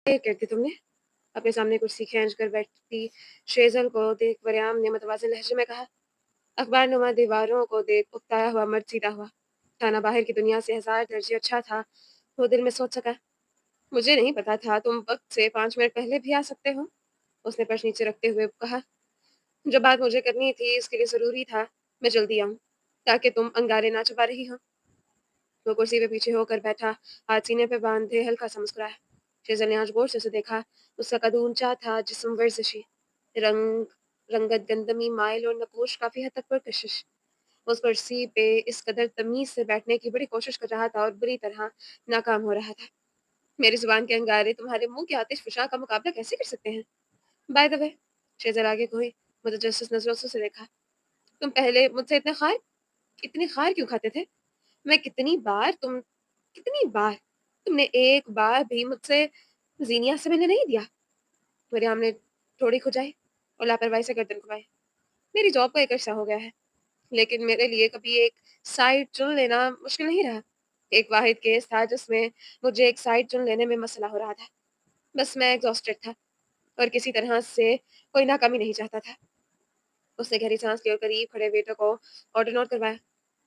देर कर दी तुमने। अपने सामने कुर्सी खींच कर बैठती शेजल को देख वरियाम ने मुतवाज़िन लहजे में कहा, अखबारनुमा दीवारों को देख उकताया हुआ मर्द सीधा हुआ। खाना बाहर की दुनिया से हज़ार दर्जे अच्छा था। वो दिल में सोच सका, मुझे नहीं पता था तुम वक्त से 5 मिनट पहले भी आ सकते हो। उसने पर्स नीचे रखते हुए कहा, जो बात मुझे करनी थी इसके लिए ज़रूरी था मैं जल्दी आऊँ, ताकि तुम अंगारे ना चबा रही हो। वो कुर्सी पे पीछे होकर बैठा, हाथ सीने पे बांधे हल्का सा मुस्कुराया। शेजल ने आज गौर से उसे देखा। उसका कद ऊंचा था, जिस्म वर्जिशी, रंग रंगत गंदमी माइल और नकोश काफी हद तक पुरकशिश। वो उस कुर्सी पे इस कदर तमीज से बैठने की बड़ी कोशिश कर रहा था और बुरी तरह नाकाम हो रहा था। मेरी जुबान के अंगारे तुम्हारे मुंह की आतिश फिशा का मुकाबला कैसे कर सकते हैं? बाय द वे, शेजल आगे कोई मुतजस्सिस नजरों से उसे देखा, तुम पहले मुझसे इतने खार क्यों खाते थे? मैं कितनी बार तुमने एक बार भी मुझसे जीनिया से मिलने नहीं दिया? मरियम ने थोड़ी खुजाई और लापरवाही से गर्दन घुमाई। मेरी जॉब का एक अरसा हो गया है, लेकिन मेरे लिए कभी एक साइड चुन लेना मुश्किल नहीं रहा। एक वाहिद केस था जिसमें मुझे एक साइड चुन लेने में मसला हो रहा था। बस मैं एग्जॉस्टेड था और किसी तरह से कोई नाकामी नहीं चाहता था। उसने गहरी सांस ली और करीब खड़े वेटर को ऑर्डर नोट करवाया।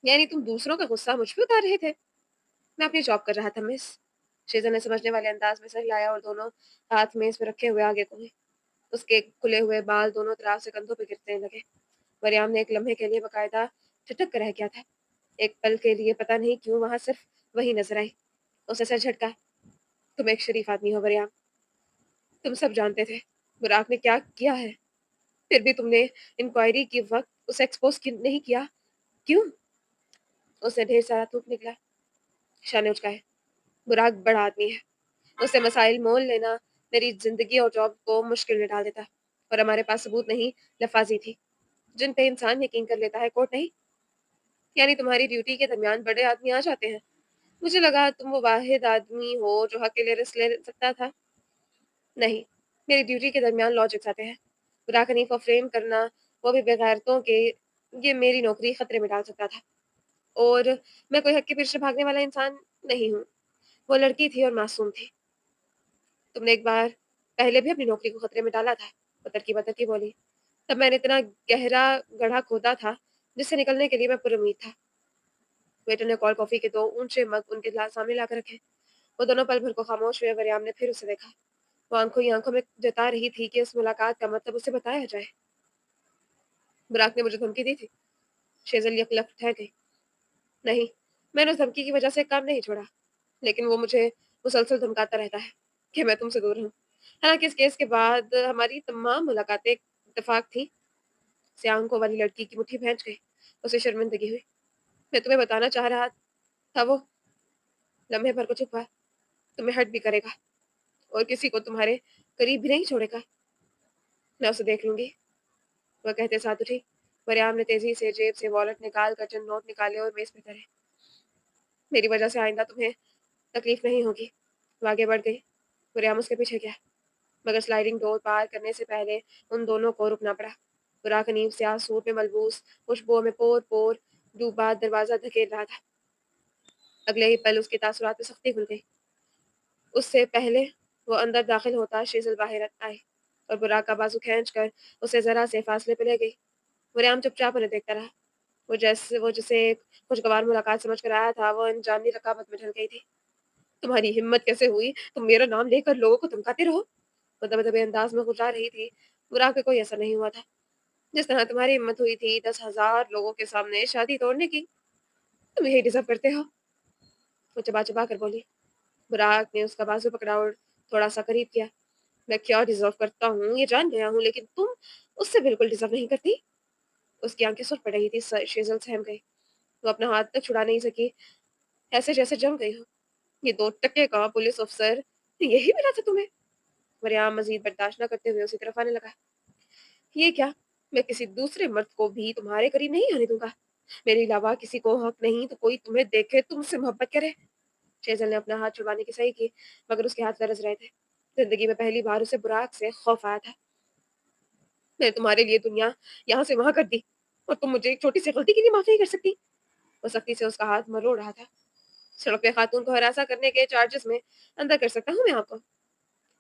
यानी तुम दूसरों का गुस्सा मुझ पे उतार रहे थे? मैं अपनी जॉब कर रहा था मिस। शेजर ने समझने वाले अंदाज में सर हिलाया और दोनों हाथ मेज पे रखे हुए आगे को हुए। उसके खुले हुए बाल दोनों तरफ से कंधों पे गिरने लगे। मरियम ने एक लम्हे के लिए बकायदा ठिठक कर रह गया था। एक पल के लिए पता नहीं क्यों वहां सिर्फ वही नजर आई। उसने सर झटका। तुम एक शरीफ आदमी हो मरियम, तुम सब जानते थे बुराक ने क्या किया है, फिर भी तुमने इंक्वायरी के वक्त उसे नहीं किया। क्यों? उसने ढेर सारा थूक निकला। शाने उचका है, बुराक बड़ा आदमी है, उससे मसाइल मोल लेना मेरी जिंदगी और जॉब को मुश्किल में डाल देता। और हमारे पास सबूत नहीं, लफाजी थी, जिन पे इंसान यकीन कर लेता है, कोर्ट नहीं। यानी तुम्हारी ड्यूटी के दरमियान बड़े आदमी आ जाते हैं। मुझे लगा तुम वो वाहिद आदमी हो जो हक के लिए रिस्क ले सकता था। नहीं, मेरी ड्यूटी के दरमियान लॉजिक्स आते हैं। बुरा हनीफ को फ्रेम करना, वो भी बेगैरतों के, ये मेरी नौकरी खतरे में डाल सकता था। और मैं कोई हक के पीछे भागने वाला इंसान नहीं हूँ। वो लड़की थी और मासूम थी। तुमने एक बार पहले भी अपनी नौकरी को खतरे में डाला था, बतर की बोली। तब मैंने इतना गहरा गड्ढा खोदा था जिससे निकलने के लिए मैं पुरुमीद था। वेटर ने कॉल कॉफी के 2 ऊंचे मग उनके सामने लाकर रखे। वो दोनों पल भर को खामोश हुए। वरियाम ने फिर उसे देखा। वो आंखों ही आंखों में जता रही थी कि इस मुलाकात का मतलब उसे बताया जाए। बुराक ने मुझे धमकी दी थी। शेजल यकलख ठह गई। नहीं, मैंने उस धमकी की वजह से काम नहीं छोड़ा, लेकिन वो मुझे मुसलसल धमकाता रहता है कि मैं तुमसे दूर हूँ। हालांकि इस केस के बाद हमारी तमाम मुलाकातें इत्तेफाक थी। सियांकों वाली लड़की की मुट्ठी भैंच गई। उसे शर्मिंदगी हुई। मैं तुम्हें बताना चाह रहा था, वो लम्हे भर को चुप हुआ। तुम्हें हर्ट भी करेगा और किसी को तुम्हारे करीब भी नहीं छोड़ेगा। मैं उसे देख लूंगी, वह कहते साथ उठी। मरियम ने तेजी से जेब से वॉलेट निकाल कर चंद नोट निकाले और मेज पे धरे। मेरी वजह से आइंदा तुम्हें तकलीफ नहीं होगी। वो आगे बढ़ गई। मरियम उसके पीछे गया, मगर स्लाइडिंग डोर पार करने से पहले उन दोनों को रुकना पड़ा। बुराक नीम स्याह सूट में मलबूस खुशबुओं में पोर पोर डूबा दरवाजा धकेल रहा था। अगले ही पल उसके तासुरात में सख्ती खुल गई। उससे पहले वो अंदर दाखिल होता शेजल बाहर आई और बुराक का बाजू खींच कर उसे जरा से फासले पे ले गई। मरियम चुपचाप उन्हें देखता रहा। वो जिसे एक खुशगवार मुलाकात समझ कर आया था, वो अनजानी रकाबत में ढल गई थी। तुम्हारी हिम्मत कैसे हुई, तुम मेरा नाम लेकर लोगों को धमकाते रहो? वो दबे अंदाज में गुजार रही थी। बुराक पे कोई असर नहीं हुआ था। जिस तरह तुम्हारी हिम्मत हुई थी 10,000 लोगों के सामने शादी तोड़ने की, तुम यही डिजर्व करते हो। वो चबा चबा कर बोली। बुराक ने उसका बाजू पकड़ा और थोड़ा सा करीब किया। मैं क्या डिजर्व करता हूँ ये जान गया हूँ, लेकिन तुम उससे बिल्कुल डिजर्व नहीं करती। उसकी आंखें सुर पड़ रही थी। शेजल सहम गई। वो अपना हाथ तक छुड़ा नहीं सकी, ऐसे जैसे जम गई हो। ये 2 टके का पुलिस अफसर, यही मिला था तुम्हें? मरियम मजीद बर्दाश्त न करते हुए उसी तरफ आने लगा। ये क्या, मैं किसी दूसरे मर्द को भी तुम्हारे करीब नहीं आने दूंगा। मेरे अलावा किसी को हक नहीं तो कोई तुम्हें देखे तुमसे मोहब्बत करे। शेजल ने अपना हाथ छुड़वाने की सही की, मगर उसके हाथ लरज रहे थे। जिंदगी में पहली बार उसे बुराक से खौफ आया था। मैंने तुम्हारे लिए दुनिया यहाँ से वहां कर दी, और तुम मुझे एक छोटी सी गलती के लिए माफ नहीं कर सकती? वो सख्ती से उसका हाथ मरोड़ रहा था। सड़क पे खातून को हरासा करने के चार्जेस में अंदर कर सकता हूँ मैं आपको।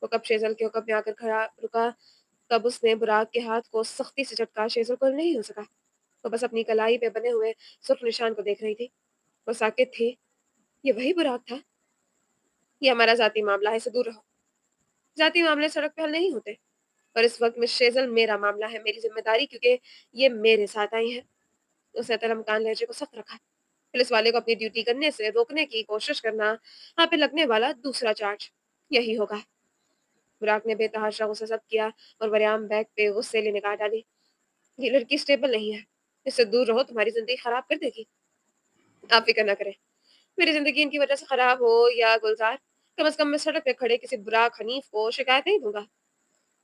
वो कब शेज़ल के हुक्म में आकर खड़ा रुका, कब उसने बुराक के हाथ को सख्ती से झटका, शेज़ल को नहीं हो सका। वो बस अपनी कलाई पे बने हुए सुर्ख निशान को देख रही थी। वो साकित थी। ये वही बुराक था? ये हमारा ज़ाती मामला है, इससे दूर रहो। ज़ाती मामले सड़क पे हल नहीं होते। और इस वक़्त में शेज़ल मेरा मामला है, मेरी ज़िम्मेदारी, क्योंकि ये मेरे साथ आई है। उसने तहमकान लहजे को सख्त रखा। पुलिस वाले को अपनी ड्यूटी करने से रोकने की कोशिश करना, हाँ, पे लगने वाला दूसरा चार्ज यही होगा। बुराक ने बेतहाशा गुस्सा ज़ब्त किया और मरियम बैग पे गुस्सैली निगाह डाली। ये लड़की स्टेबल नहीं है। इससे दूर रहो, तुम्हारी ज़िंदगी खराब कर देगी। आप फ़िक्र ना करें। मेरी ज़िंदगी इनकी वज़ह से खराब हो या गुलज़ार, कम से कम मैं सड़क पे खड़े किसी बुराक हनीफ को शिकायत नहीं दूँगा।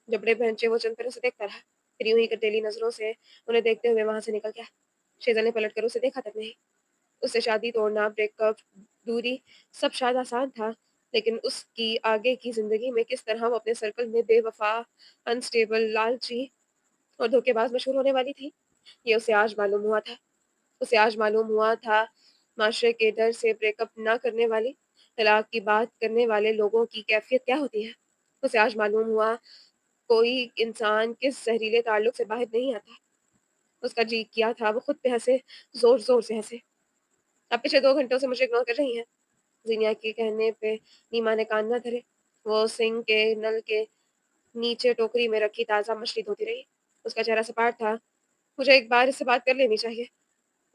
जबड़े पहनचे वो चंद तरह से देखता रहा। फिर यूँ ही कटीली नज़रों से उन्हें देखते हुए वहाँ से निकल गया। शेज़ल ने पलट कर उसे देखा तक नहीं। उससे शादी तोड़ना, ब्रेकअप, दूरी, सब शायद आसान था, लेकिन उसकी आगे की ज़िंदगी में किस तरह वो अपने सर्कल में बेवफ़ा, अनस्टेबल, लालची और धोखेबाज़ मशहूर होने वाली थी, ये उसे आज मालूम हुआ था। उसे आज मालूम हुआ था, माशरे के डर से ब्रेकअप ना करने वाली, तलाक की बात करने वाले लोगों की कैफ़ियत क्या होती है। उसे आज मालूम हुआ, कोई इंसान किस ज़हरीले ताल्लुक से बाहर नहीं आता। उसका जी किया था, वो खुद पे हँसे, ज़ोर-ज़ोर से हँसे। "आप पिछले 2 घंटों से मुझे इग्नोर कर रही हैं।" ज़ीनिया के कहने पे नीमा ने कान न धरे। वो सिंक के नल के नीचे टोकरी में रखी ताज़ा मछली धोती रही। उसका चेहरा सपाट था। "मुझे एक बार इससे बात कर लेनी चाहिए।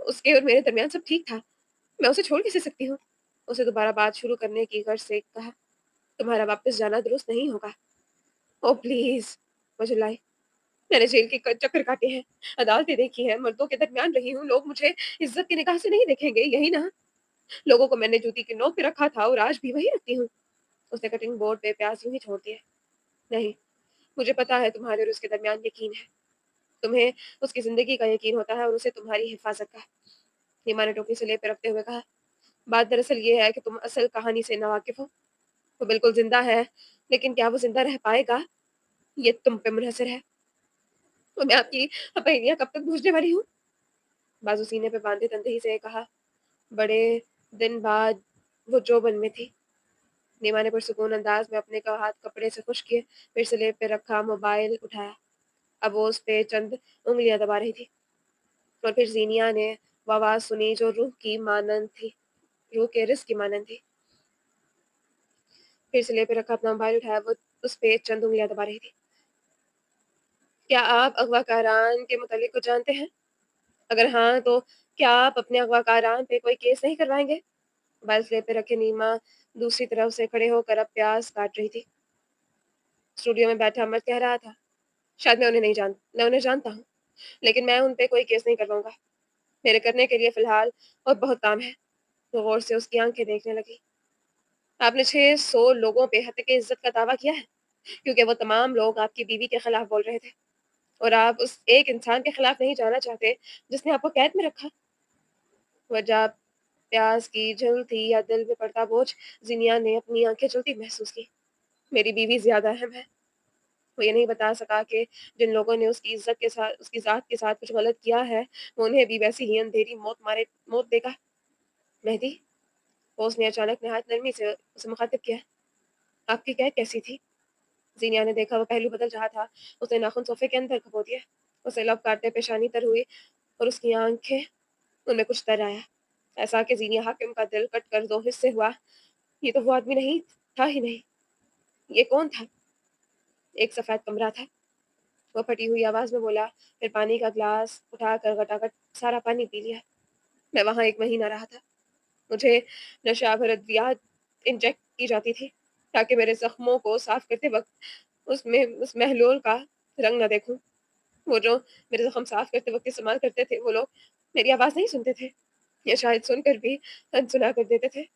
उसके और मेरे दरमियान सब ठीक था। मैं उसे छोड़ कैसे सकती हूँ?" उसे दोबारा बात शुरू करने की गर्ज से कहा, "तुम्हारा वापस जाना दुरुस्त नहीं होगा।" "ओह प्लीज़!" वो चिल्लाई। "मैंने जेल के क चक्कर काटे हैं, अदालतें देखी हैं, मर्दों के दरमियान रही हूँ। लोग मुझे इज़्ज़त की निगाह से नहीं देखेंगे, यही ना? लोगों को मैंने जूती की नोक पे रखा था और आज भी वही रखती हूँ।" उसने कटिंग बोर्ड पे प्याज यूँ ही छोड़ दिए। "नहीं, मुझे पता है तुम्हारे और उसके दरमियान यकीन है। तुम्हें उसकी ज़िंदगी का यकीन होता है और उसे तुम्हारी हिफाज़त का।" रीमा ने टोकरी से लेकर रखते हुए कहा, "बात दरअसल ये है कि तुम असल कहानी से नावाकिफ़ हो। वो बिल्कुल ज़िंदा है, लेकिन क्या वो ज़िंदा रह पाएगा, ये तुम पे मुनहसर है। तो मैं आपकी पहेलियाँ कब तक बूझने वाली हूँ?" बाजू सीने पे बांधे तंदही से कहा, "बड़े दिन बाद वो जोबन में थी।" रीमा ने पुरसुकून अंदाज में अपने का हाथ कपड़े से खुश किए, फिर स्लेब पे रखा मोबाइल उठाया। अब वो उस पे चंद उंगलियां दबा रही थी और फिर जीनिया ने वो आवाज़ सुनी जो रूह की मानंद थी, रूह के रिस्क की मानंद थी। फिर स्लेब पे रखा अपना मोबाइल उठाया, वो उस पे चंद उंगलियां दबा रही थी। "क्या आप अगवाकारान के मुतालिक कुछ जानते हैं? अगर हाँ, तो क्या आप अपने अगवाकारान पे कोई केस नहीं करवाएंगे?" मोबाइल स्लेब पे रखे नीमा दूसरी तरफ से खड़े होकर अब प्याज काट रही थी। स्टूडियो में बैठा मर्द कह रहा था, "शायद मैं उन्हें जानता हूँ, लेकिन मैं उन पे कोई केस नहीं करवाऊंगा। मेरे करने के लिए फ़िलहाल और बहुत काम है।" वो गौर से उसकी आंखें देखने लगी। "आपने 600 लोगों पे हत्या की इज़्ज़त का दावा किया है, क्योंकि वो तमाम लोग आपकी बीवी के खिलाफ बोल रहे थे और आप उस एक इंसान के खिलाफ नहीं जाना चाहते, जिसने आपको कैद में रखा।" वजह प्यास की जल थी या दिल में पड़ता बोझ, ज़िनिया ने अपनी आंखें जलती महसूस की। "मेरी बीवी ज़्यादा अहम है।" वो ये नहीं बता सका कि जिन लोगों ने उसकी ज़ात के साथ कुछ गलत किया है, वो उन्हें भी वैसी ही अंधेरी मौत देगा। "मेहदी?" उसने अचानक नहायत नरमी से उसे मुखातिब किया। "आपकी कैद कैसी थी?" ज़ीनिया ने देखा वो पहलू बदल रहा था। उसने नाख़ून सोफ़े के अंदर खपो दिए। उसे लब काटते पेशानी तर हुई और उसकी आँखें, उनमें कुछ तर आया। ऐसा कि ज़ीनिया हाकिम का दिल कट कर 2 हिस्से हुआ। ये तो वो आदमी नहीं था ही नहीं। ये कौन था? एक सफ़ेद कमरा था। वो फटी हुई आवाज़ में बोला, फिर पानी का ग्लास उठाकर गटागट सारा पानी पी लिया। "मैं वहाँ 1 महीना रहा था। मुझे नशा-भर अद्वियात इंजेक्ट की जाती थी, ताकि मेरे ज़ख्मों को साफ़ करते वक़्त उस महलूल का रंग न देखूँ। वो जो मेरे ज़ख्म साफ़ करते वक़्त इस्तेमाल करते थे, वो लोग मेरी आवाज़ नहीं सुनते थे, या शायद सुनकर भी अनसुना कर देते थे।"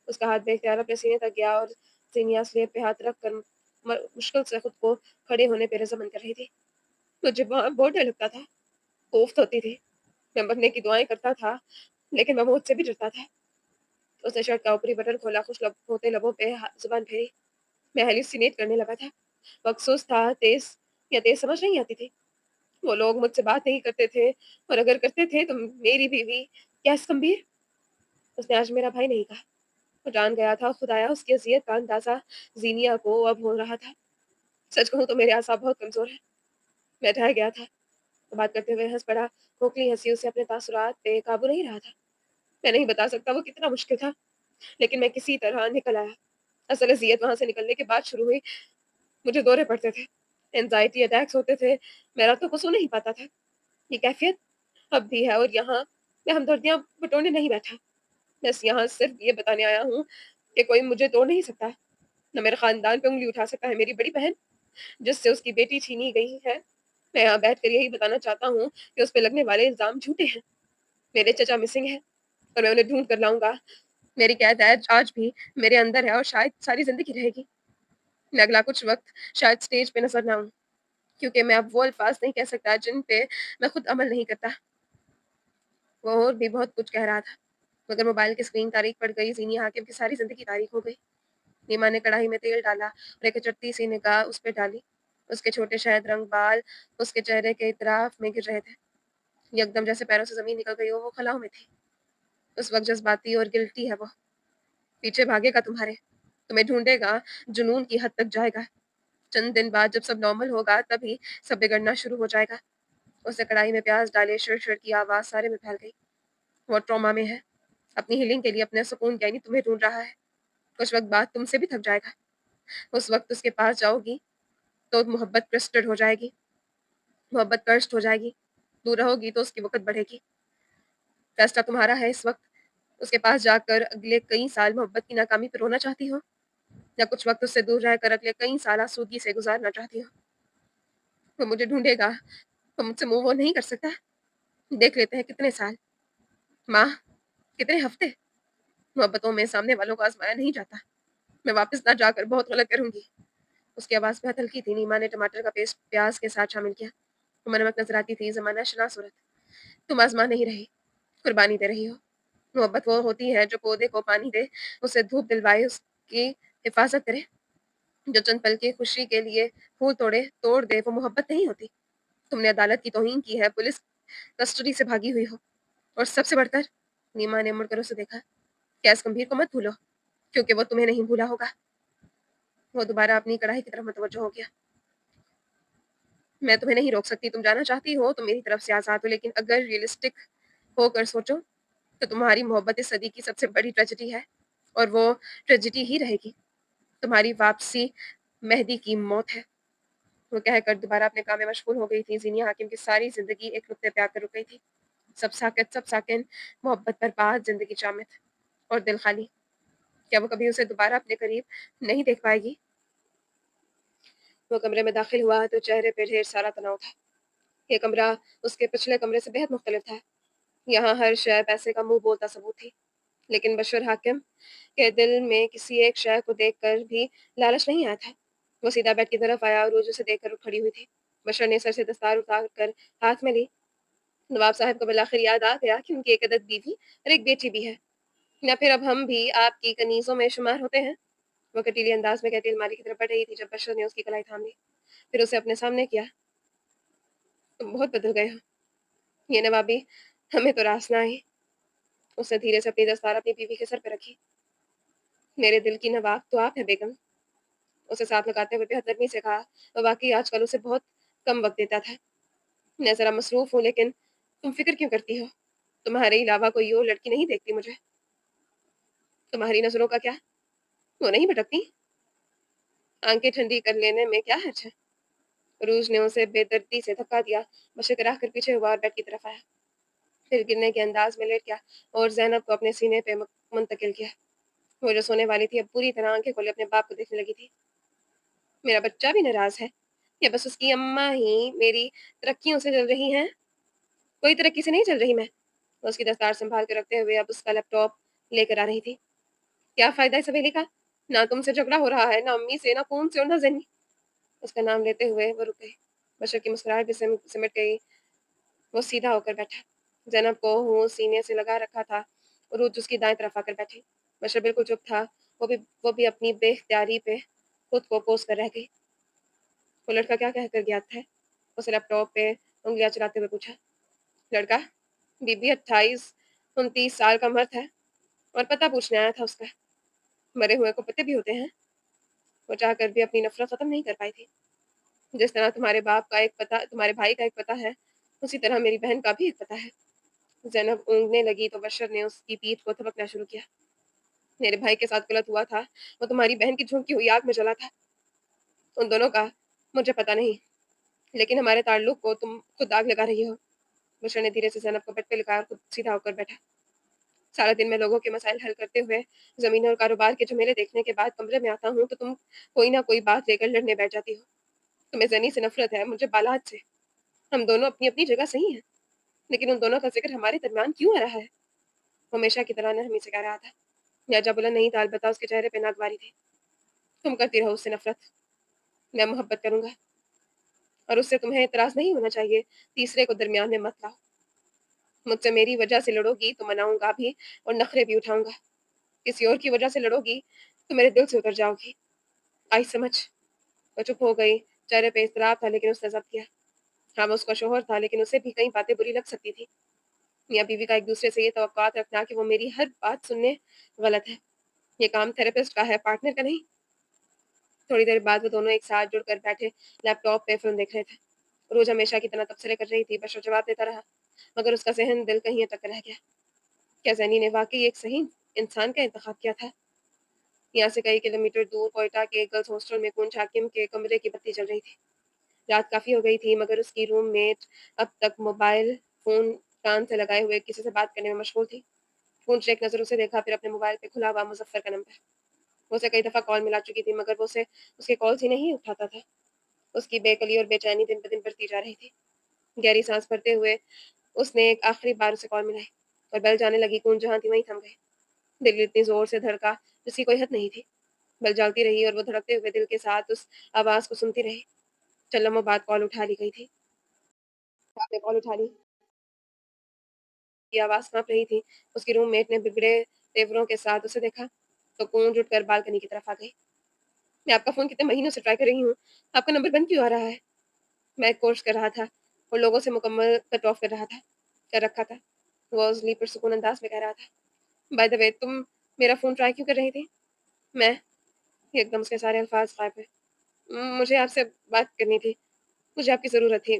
उसका हाथ बेख्तियार अपने सीने तक गया और सीनिया स्लेब पे हाथ रख कर मुश्किल से खुद को खड़े होने पे रज़ामंद कर रही थी। "मुझे वहाँ बहुत डर लगता था, कोफ्त होती थी। मैं मरने की दुआएँ करता था, लेकिन मैं मौत से भी डरता था।" उसने शर्ट का ऊपरी बटन खोला, खुश लब होते लबों पे ज़ुबान फेरी। "मैं हैलुसिनेट करने लगा था। वक़्त सुस्त था, तेज़ समझ नहीं आती थी। वो लोग मुझसे बात नहीं करते थे और अगर करते थे तो मेरी बीवी, क्या इस गंभीर?" उसने आज मेरा भाई नहीं कहा। वो जान गया था, खुदाया उसकी अज़ियत का अंदाज़ा ज़ीनिया को अब हो रहा था। सच कहूँ तो मेरे अआसाब बहुत कमज़ोर हैं। मैं ढह गया था। वो बात करते हुए हँस पड़ा। खोखली हँसी उसे अपने तासुरात पे काबू नहीं रहा था। मैं नहीं बता सकता वो कितना मुश्किल था, लेकिन मैं किसी तरह निकल आया। असल अज़ियत वहाँ से निकलने के बाद शुरू हुई। मुझे दौरे पड़ते थे, एंग्ज़ायटी अटैक्स होते थे, मैं रातों को सो नहीं पाता था। ये कैफ़ियत अब भी है और यहाँ मैं हमदर्दियाँ बटोरने नहीं बैठा। बस यहाँ सिर्फ़ ये बताने आया हूँ कि कोई मुझे तोड़ नहीं सकता, ना मेरे ख़ानदान पे उँगली उठा सकता है। मेरी बड़ी बहन, जिससे उसकी बेटी छीनी गई है, मैं यहाँ बैठकर यही बताना चाहता हूँ कि उस पे लगने वाले इल्ज़ाम झूठे हैं। मेरे चचा मिसिंग हैं और मैं उन्हें ढूँढ कर लाऊँगा। मेरी कैद आज भी मेरे अंदर है और शायद सारी ज़िंदगी रहेगी। मैं अगला कुछ वक़्त शायद स्टेज पे नज़र ना आऊँ, क्योंकि मैं अब वो अल्फ़ाज़ नहीं कह सकता जिन पे मैं खुद अमल नहीं करता। वो और भी बहुत कुछ कह रहा था, मगर मोबाइल की स्क्रीन तारीख पड़ गई। ज़ीनिया हाकिम की सारी ज़िंदगी तारीख हो गई। नीमा ने कढ़ाई में तेल डाला और एक चटती सी निगाह उस पे डाली। उसके छोटे शहद रंग बाल उसके चेहरे के इतराफ में गिर रहे थे। यकदम जैसे पैरों से ज़मीन निकल गई हो, वो खलाओं में थी। उस वक़्त जज़्बाती और गिल्टी है वो। पीछे भागेगा तुम्हारे, तुम्हें ढूँढेगा, जुनून की हद तक जाएगा। चंद दिन बाद जब सब नॉर्मल होगा, तभी सब बिगड़ना शुरू हो जाएगा। उसने कढ़ाई में प्याज़ डाले, शिड़-शिड़ की आवाज़ सारे में फैल गई। वो ट्रॉमा में है, अपनी हीलिंग के लिए, अपने सुकून के यानी तुम्हें ढूँढ रहा है। कुछ वक़्त बाद तुमसे भी थक जाएगा। उस वक़्त उसके पास जाओगी, तो मोहब्बत ट्विस्टेड हो जाएगी, मोहब्बत कर्स्ड हो जाएगी। दूर रहोगी तो उसकी वक़्त बढ़ेगी। फैसला तुम्हारा है इस वक़्त। उसके पास जाकर अगले कई साल मोहब्बत की नाकामी पे रोना चाहती हो, या कुछ वक़्त उससे दूर रहकर अगले कई साल आसूदगी से गुज़ारना चाहती हो? वो मुझे ढूँढेगा, वो मुझसे मूव ऑन नहीं कर सकता। देख लेते हैं कितने साल, माह, कितने हफ़्ते। मोहब्बतों में सामने वालों को आज़माया नहीं जाता। मैं वापस ना जाकर बहुत गलत करूँगी। उसकी आवाज़ बेहद हल्की थी। नीमा ने टमाटर का पेस्ट प्याज़ के साथ शामिल किया। तुम्हें नमक नज़र आती थी, ज़माना शनास सूरत। तुम आज़मा नहीं रही, कुर्बानी दे रही हो। मोहब्बत वो होती है जो पौधे को पानी दे, उसे धूप दिलवाए, उसकी हिफाज़त करे। जो चंद पल की खुशी के लिए फूल तोड़ दे, वो मोहब्बत नहीं होती। तुमने अदालत की तौहीन की है, पुलिस कस्टडी से भागी हुई हो, और सबसे बढ़कर, नीमा ने मुड़कर उसे देखा, गैस गंभीर को मत भूलो, क्योंकि वो तुम्हें नहीं भूला होगा। वो दोबारा अपनी कढ़ाई की तरफ मुतवज्जो हो गया। मैं तुम्हें नहीं रोक सकती, तुम जाना चाहती हो तो मेरी तरफ से आज़ाद हो, लेकिन अगर रियलिस्टिक होकर सोचो, तो तुम्हारी मोहब्बत इस सदी की सबसे बड़ी ट्रेजेडी है, और वो ट्रेजेडी ही रहेगी। तुम्हारी वापसी मेहदी की मौत है। वो कहकर दोबारा अपने काम में मशगूल हो गई थी। ज़ीनिया हाकिम की सारी ज़िंदगी एक नुक्ते पे आकर रुक गई थी। सब साकिन, मोहब्बत बर्बाद, ज़िंदगी जामिद और दिल खाली। क्या वो कभी उसे दोबारा अपने करीब नहीं देख पाएगी? वो कमरे में दाखिल हुआ तो चेहरे पे ढेर सारा तनाव था। ये कमरा उसके पिछले कमरे से बेहद मुख्तलिफ था। यहाँ हर शय पैसे का मुँह बोलता सबूत थी। लेकिन बशर हाकिम के दिल में किसी एक शय को देखकर भी लालच नहीं आया था। वो सीधा बेड की तरफ आया और रोज उसे देखकर उठ खड़ी हुई थी। बशर ने सर से दस्तार उतार कर हाथ में ली। नवाब साहब को बिलाखिर याद आ गया कि उनकी एक अदद बीवी और एक बेटी भी है। या फिर अब हम भी आपकी कनीज़ों में शुमार होते हैं? वो कटीले अंदाज में कहती अलमारी की तरफ बढ़ रही थी जब बशर ने उसकी कलाई थाम ली। फिर उसे अपने सामने किया। तुम बहुत बदल गए हो। ये नवाबी हमें तो रास ना आई। उसने धीरे से अपनी दस्तार अपनी बीवी के सर पे रखी। मेरे दिल की नवाब तो आप है बेगम। उसे साथ लगाते हुए बेहद नरमी से कहा। वो वाकई आजकल उसे बहुत कम वक्त देता था। मैं जरा मसरूफ हूँ, लेकिन तुम फिक्र क्यों करती हो? तुम्हारे अलावा कोई और लड़की नहीं देखती मुझे। तुम्हारी नजरों का क्या, वो नहीं भटकती? आंखें ठंडी कर लेने में क्या हर्ज है? रूज ने उसे बेदर्दी से धक्का दिया। बशर कराह कर पीछे हुआ और बेड की तरफ आया। फिर गिरने के अंदाज में लेट गया और जैनब को अपने सीने पे मुंतकिल किया। वो जो सोने वाली थी अब पूरी तरह आंखें खोले अपने बाप को देखने लगी थी। मेरा बच्चा भी नाराज है, या बस उसकी अम्मा ही मेरी तरक्कियों से जल रही हैं? कोई तरक्की से नहीं चल रही मैं। वो उसकी दस्तार संभाल कर रखते हुए अब उसका लैपटॉप लेकर आ रही थी। क्या फायदा इस हवेली का? ना तुमसे झगड़ा हो रहा है, ना अम्मी से, ना खून से, और ना जनी। उसका नाम लेते हुए वो रुक गई। बशर की मुस्कुराहट भी सिमट गई। वो सीधा होकर बैठा। जैनब को मुंह सीने से लगा रखा था और रोज उसकी दाएं तरफ आकर बैठी। बशर बिल्कुल चुप था। वो भी अपनी बेख्तियारी पे खुद को कोस कर रह गई। वो लड़का क्या कहकर गया था? उसे लैपटॉप पे उंगलियां चलाते हुए पूछा। लड़का? बीबी 28 29 साल का मर्द है, और पता पूछने आया था उसका। मरे हुए को पत्ते भी होते हैं। वो चाहकर भी अपनी नफ़रत ख़त्म नहीं कर पाई थी। जिस तरह तुम्हारे भाई का एक पता है, उसी तरह मेरी बहन का भी एक पता है। ज़ैनब ऊँघने लगी तो बशर ने उसकी पीठ को थपकना शुरू किया। मेरे भाई के साथ गलत हुआ था, वो तुम्हारी बहन की झोंकी हुई आग में जला था। उन दोनों का मुझे पता नहीं, लेकिन हमारे ताल्लुक को तुम खुद आग लगा रही हो। बशर ने धीरे से ज़ैनब को बेड पे लेटाया और खुद सीधा होकर बैठा। सारा दिन मैं लोगों के मसाइल हल करते हुए, ज़मीन और कारोबार के झमेले देखने के बाद कमरे में आता हूँ तो तुम कोई ना कोई बात लेकर लड़ने बैठ जाती हो। तुम्हें ज़नी से नफ़रत है, मुझे बालात से। हम दोनों अपनी-अपनी जगह सही हैं, लेकिन उन दोनों का ज़िक्र हमारे दरमियान क्यों आ रहा है? वो हमेशा की तरह नरमी से कह रहा था। लिहाजा बुलंद नहीं था, अलबत्ता उसके चेहरे पे नागवारी थी। तुम करती रहो उससे नफ़रत, मैं मोहब्बत करूँगा और उससे तुम्हें एतराज़ नहीं होना चाहिए। तीसरे को दरमियान में मत लाओ। मुझसे मेरी वजह से लड़ोगी तो मनाऊँगा भी और नखरे भी उठाऊँगा। किसी और की वजह से लड़ोगी तो मेरे दिल से उतर जाओगी। आई समझ? वो चुप हो गई। चेहरे पे इज़्तिराब था लेकिन उसने ज़ब्त किया। हाँ, वो उसका शौहर था लेकिन उसे भी कई बातें बुरी लग सकती थी। मियाँ-बीवी का एक-दूसरे से ये तवक्कुआत रखना कि वो मेरी हर बात सुनने, गलत है। ये काम थेरेपिस्ट का है, पार्टनर का नहीं। थोड़ी देर बाद वो दोनों एक साथ जुड़कर बैठे लैपटॉप पे फ़िल्म देख रहे थे। रोज़ हमेशा की तरह तबसरे कर रही थी, बशर जवाब देता रहा, मगर उसका ज़हन दिल कहीं अटक रह गया। क्या ज़ैनी ने वाक़ई एक सही इंसान का इंतख़ाब किया था? यहाँ से कई किलोमीटर दूर कोयटा के गर्ल्स हॉस्टल में कुंज हाकिम के कमरे की बत्ती जल रही थी। रात काफ़ी हो गई थी मगर उसकी रूममेट अब तक मोबाइल फ़ोन कान से लगाए हुए किसी से बात करने में मशगूल थी। पूंछ ने एक नज़र उसे देखा, फिर अपने मोबाइल पे खुला हुआ मुज़फ़्फ़र का नंबर। वो उसे कई दफ़ा कॉल मिला चुकी थी मगर वो उसे उसके कॉल्स ही नहीं उठाता था। उसकी बेकली और बेचैनी दिन-ब-दिन बढ़ती जा रही थी। गहरी साँस भरते हुए उसने एक आखिरी बार उसे कॉल मिलाई और बेल जाने लगी। कूंज जहाँ थी वहीं थम गई। दिल इतनी ज़ोर से धड़का जिसकी कोई हद नहीं थी। बेल चलती रही और वो धड़कते हुए दिल के साथ उस आवाज़ को सुनती रही। चंद लम्हों बाद कॉल उठा ली गई थी। आपने कॉल उठा ली। की आवाज़ काँप रही थी। उसकी रूममेट ने बिगड़े तेवरों के साथ उसे देखा, तो कूँज उठकर बालकनी की तरफ आ गई। मैं आपका फ़ोन कितने महीनों से ट्राई कर रही हूँ, आपका नंबर बंद क्यों आ रहा है? मैं एक कोर्स कर रहा था और लोगों से मुकम्मल कट ऑफ कर रखा था। वो असली पुरसुकून अंदाज़ में कह रहा था। बाय द वे तुम मेरा फ़ोन ट्राई क्यों कर रही थी? मैं एकदम उसके सारे अल्फ़ाज़ गायब हुए। मुझे आपसे बात करनी थी, मुझे आपकी ज़रूरत थी।